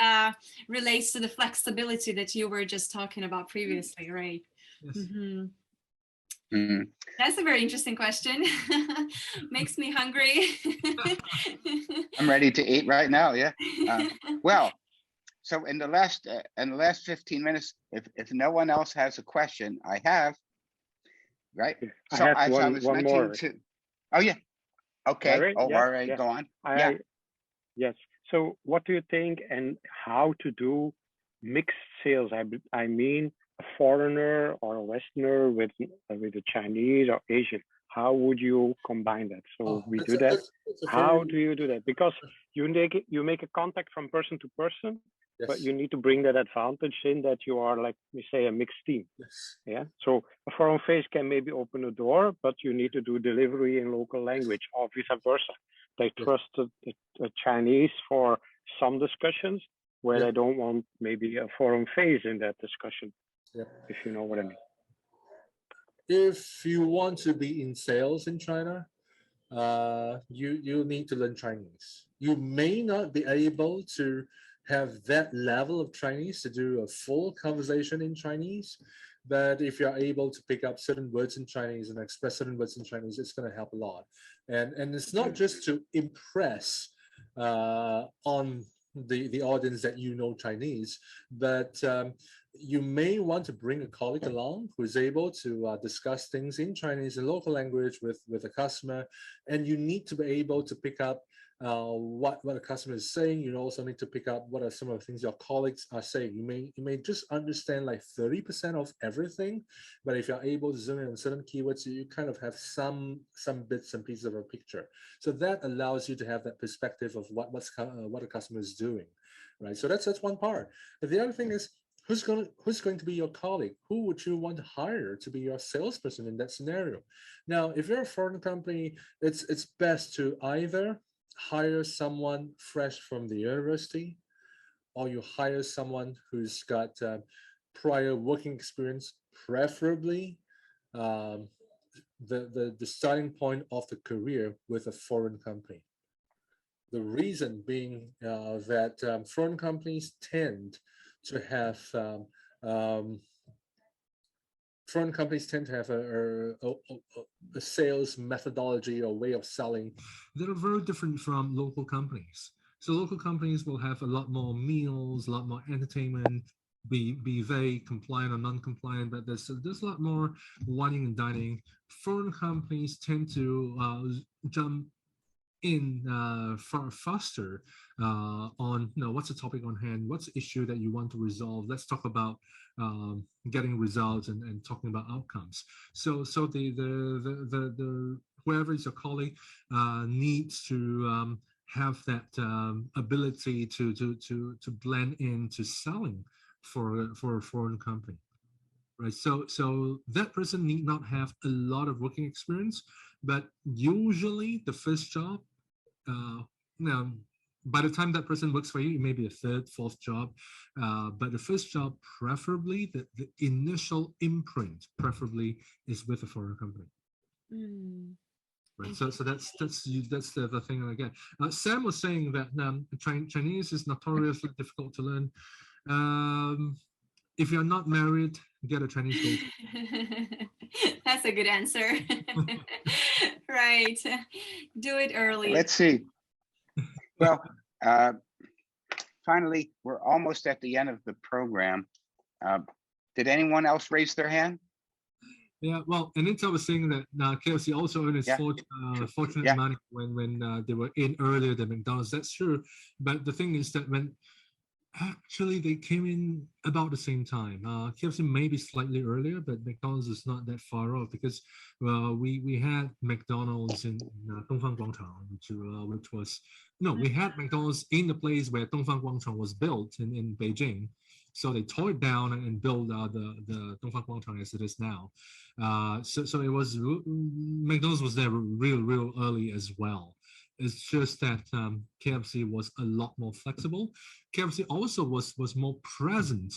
relates to the flexibility that you were just talking about previously, right? Yes. That's a very interesting question. Makes me hungry. I'm ready to eat right now. Yeah. Well, so in the last 15 minutes, if no one else has a question, I have. Right. So I have I was one mentioning more. Oh yeah. Okay. Larry? Oh, Yeah, all right. yeah. Go on. Yes. So what do you think and how to do mixed sales? I mean, a foreigner or a Westerner with a Chinese or Asian. How would you combine that? So we do that. How do you do that? Because you make a contact from person to person, but you need to bring that advantage in that you are, like we say, a mixed team. Yeah. So a foreign face can maybe open a door, but you need to do delivery in local language or vice versa. They trust the Chinese for some discussions where they don't want maybe a foreign face in that discussion. If you know what I mean. If you want to be in sales in China, you need to learn Chinese. You may not be able to have that level of Chinese to do a full conversation in Chinese, but if you're able to pick up certain words in Chinese and express certain words in Chinese, it's going to help a lot. And it's not just to impress on the audience that you know Chinese, but you may want to bring a colleague along who is able to discuss things in Chinese and local language with a customer, and you need to be able to pick up what the customer is saying. You also need to pick up what are some of the things your colleagues are saying. You may just understand like 30% of everything, but if you're able to zoom in on certain keywords, you kind of have some bits and pieces of a picture. So that allows you to have that perspective of what the customer is doing, right? So that's one part. But the other thing is, who's going to be your colleague? Who would you want to hire to be your salesperson in that scenario? Now, if you're a foreign company, it's best to either hire someone fresh from the university, or you hire someone who's got prior working experience, preferably the starting point of the career with a foreign company. The reason being that foreign companies tend to have a sales methodology or way of selling that are very different from local companies. So local companies will have a lot more meals, a lot more entertainment, be they compliant or non-compliant, but there's a lot more wining and dining. Foreign companies tend to jump in far faster on what's the topic on hand, what's the issue that you want to resolve. Let's talk about getting results and talking about outcomes. So the whoever is your colleague needs to have that ability to blend into selling for a foreign company. Right, so that person need not have a lot of working experience, but usually the first job, by the time that person works for you, it may be a third, fourth job, but the first job, preferably the initial imprint, preferably is with a foreign company. Right, so that's the thing again. Sam was saying that Chinese is notoriously difficult to learn. If you're not married, get a Chinese girlfriend. That's a good answer. Right. Do it early. Let's see. Well, finally, we're almost at the end of the program. Did anyone else raise their hand? Yeah, well, Anita was saying that KFC also earned its fortunate money when they were in earlier than McDonald's. That's true. But the thing is that when actually they came in about the same time. KFC may be slightly earlier, but McDonald's is not that far off, because we had McDonald's in Dongfang Guangchang, which was we had McDonald's in the place where Dongfang Guangchang was built in Beijing. So they tore it down and built the Dongfang Guangchang as it is now. So it was McDonald's was there real early as well. It's just that KFC was a lot more flexible. KFC also was more present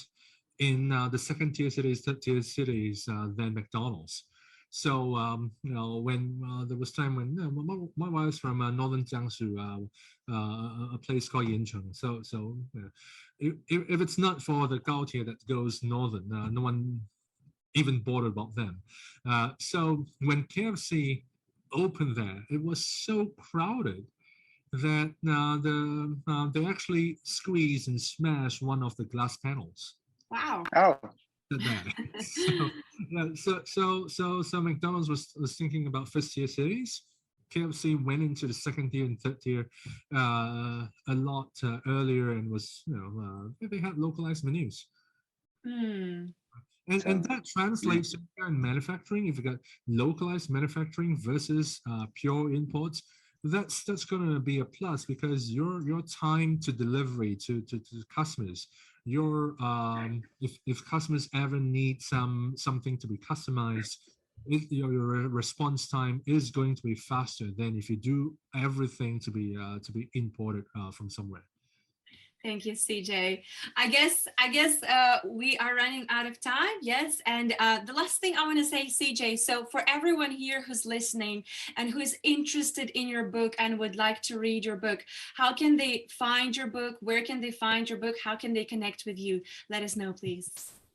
in the second tier cities, third tier cities than McDonald's. So when there was time when my wife's from northern Jiangsu, a place called Yancheng. So if it's not for the Gaotie that goes northern, no one even bothered about them. So when KFC opened there, it was so crowded that they actually squeezed and smashed one of the glass panels. Wow. Oh. So McDonald's was thinking about first tier cities. KFC went into the second tier and third tier a lot earlier, and was they had localized menus. And that translates in manufacturing. If you got localized manufacturing versus pure imports, that's going to be a plus, because your time to delivery to customers, if customers ever need something to be customized, your response time is going to be faster than if you do everything to be imported from somewhere. Thank you, CJ. I guess we are running out of time. Yes, and the last thing I want to say, CJ. So for everyone here who's listening and who is interested in your book and would like to read your book, how can they find your book? Where can they find your book? How can they connect with you? Let us know, please.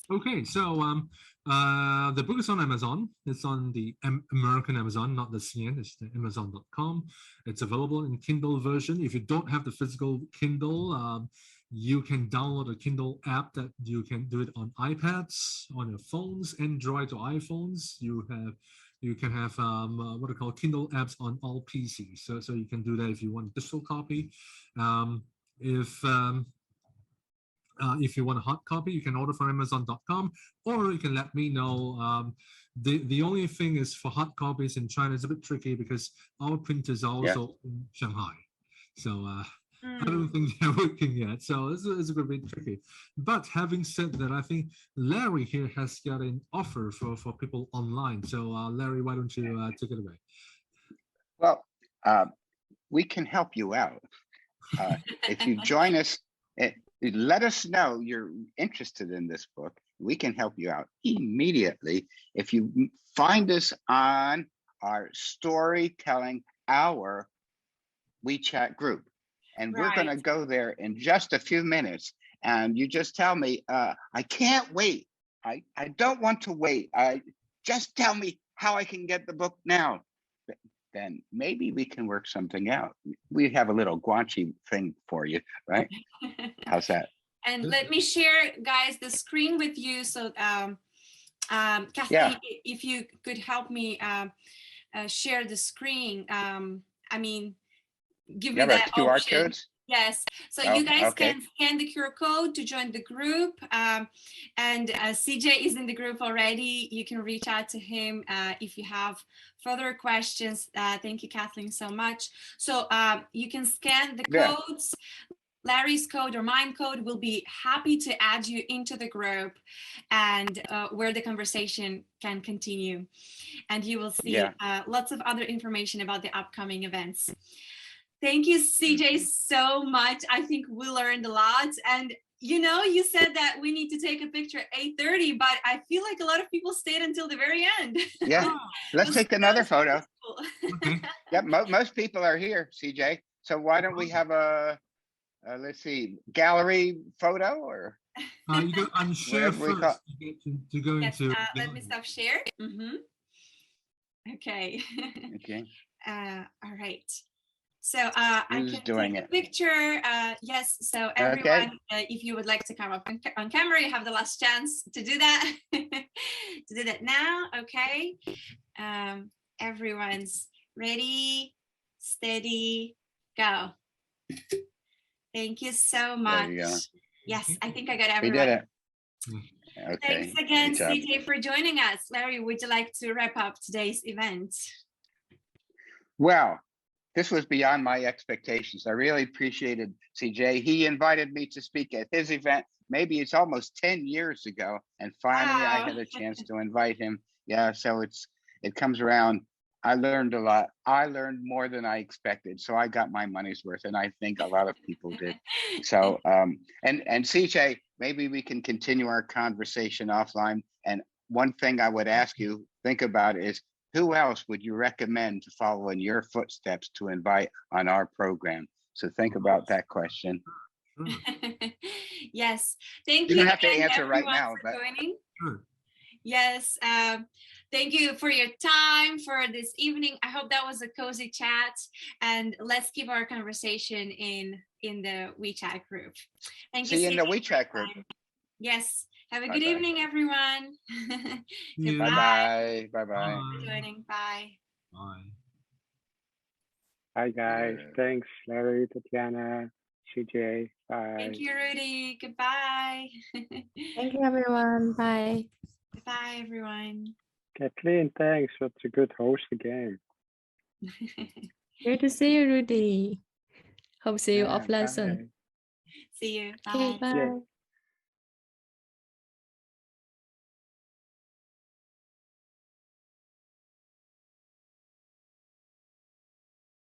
Okay, so the book is on Amazon. It's on the American Amazon, not the CN. It's the Amazon.com. It's available in Kindle version. If you don't have the physical Kindle, You can download a Kindle app that you can do it on iPads, on your phones, Android to iPhones. You can have what are called Kindle apps on all PCs. So you can do that if you want a digital copy. If you want a hard copy, you can order from Amazon.com, or you can let me know. The only thing is for hard copies in China, it's a bit tricky because our printers are also in Shanghai. So I don't think they're working yet. So it's a bit tricky. But having said that, I think Larry here has got an offer for people online. So Larry, why don't you take it away? Well, we can help you out. If you join us, let us know you're interested in this book. We can help you out immediately. If you find us on our Storytelling Hour WeChat group, and we're going to go there in just a few minutes, and you just tell me, I can't wait. I don't want to wait. Just tell me how I can get the book now. Then maybe we can work something out. We have a little guanxi thing for you, right? How's that? And let me share, guys, the screen with you. So, Kathleen, if you could help me share the screen. I mean, give me that QR option. codes? Yes. So you guys can scan the QR code to join the group. And CJ is in the group already. You can reach out to him if you have further questions. Thank you, Kathleen, so much. So you can scan the codes. Larry's code or mine code will be happy to add you into the group and where the conversation can continue. And you will see lots of other information about the upcoming events. Thank you, CJ, so much. I think we learned a lot. And you said that we need to take a picture at 8:30, but I feel like a lot of people stayed until the very end. Yeah, let's take another photo. Yeah, most people are here, CJ. So why don't we have a let's see, gallery photo or? You go unshare first to go into. Let me stop share. Okay. Okay. All right. So I can take a picture. Yes. So everyone, if you would like to come up on camera, you have the last chance to do that. To do that now. Okay. Everyone's ready, steady, go. Thank you so much. There you go. Yes, I think I got everyone. We did it. Okay. Thanks again, CJ, for joining us. Larry, would you like to wrap up today's event? Well, this was beyond my expectations. I really appreciated CJ. He invited me to speak at his event. Maybe it's almost 10 years ago. And finally, I had a chance to invite him. Yeah, so it comes around. I learned a lot. I learned more than I expected. So I got my money's worth. And I think a lot of people did. So, and CJ, maybe we can continue our conversation offline. And one thing I would ask you, think about is, who else would you recommend to follow in your footsteps to invite on our program? So think about that question. Yes, thank you. You don't have to answer right now, but yes, thank you for your time for this evening. I hope that was a cozy chat, and let's keep our conversation in the WeChat group. Thank you. See you in the WeChat group. Yes. Have a good evening, everyone. Bye-bye. Bye-bye. Thanks for joining. Bye. Bye. Bye, guys. Thanks, Larry, Tatiana, CJ. Bye. Thank you, Rudy. Goodbye. Thank you, everyone. Bye. Goodbye, everyone. Kathleen, thanks. That's a good host again. Great to see you, Rudy. Hope see you offline soon. See you. Bye. Okay, bye. Yeah.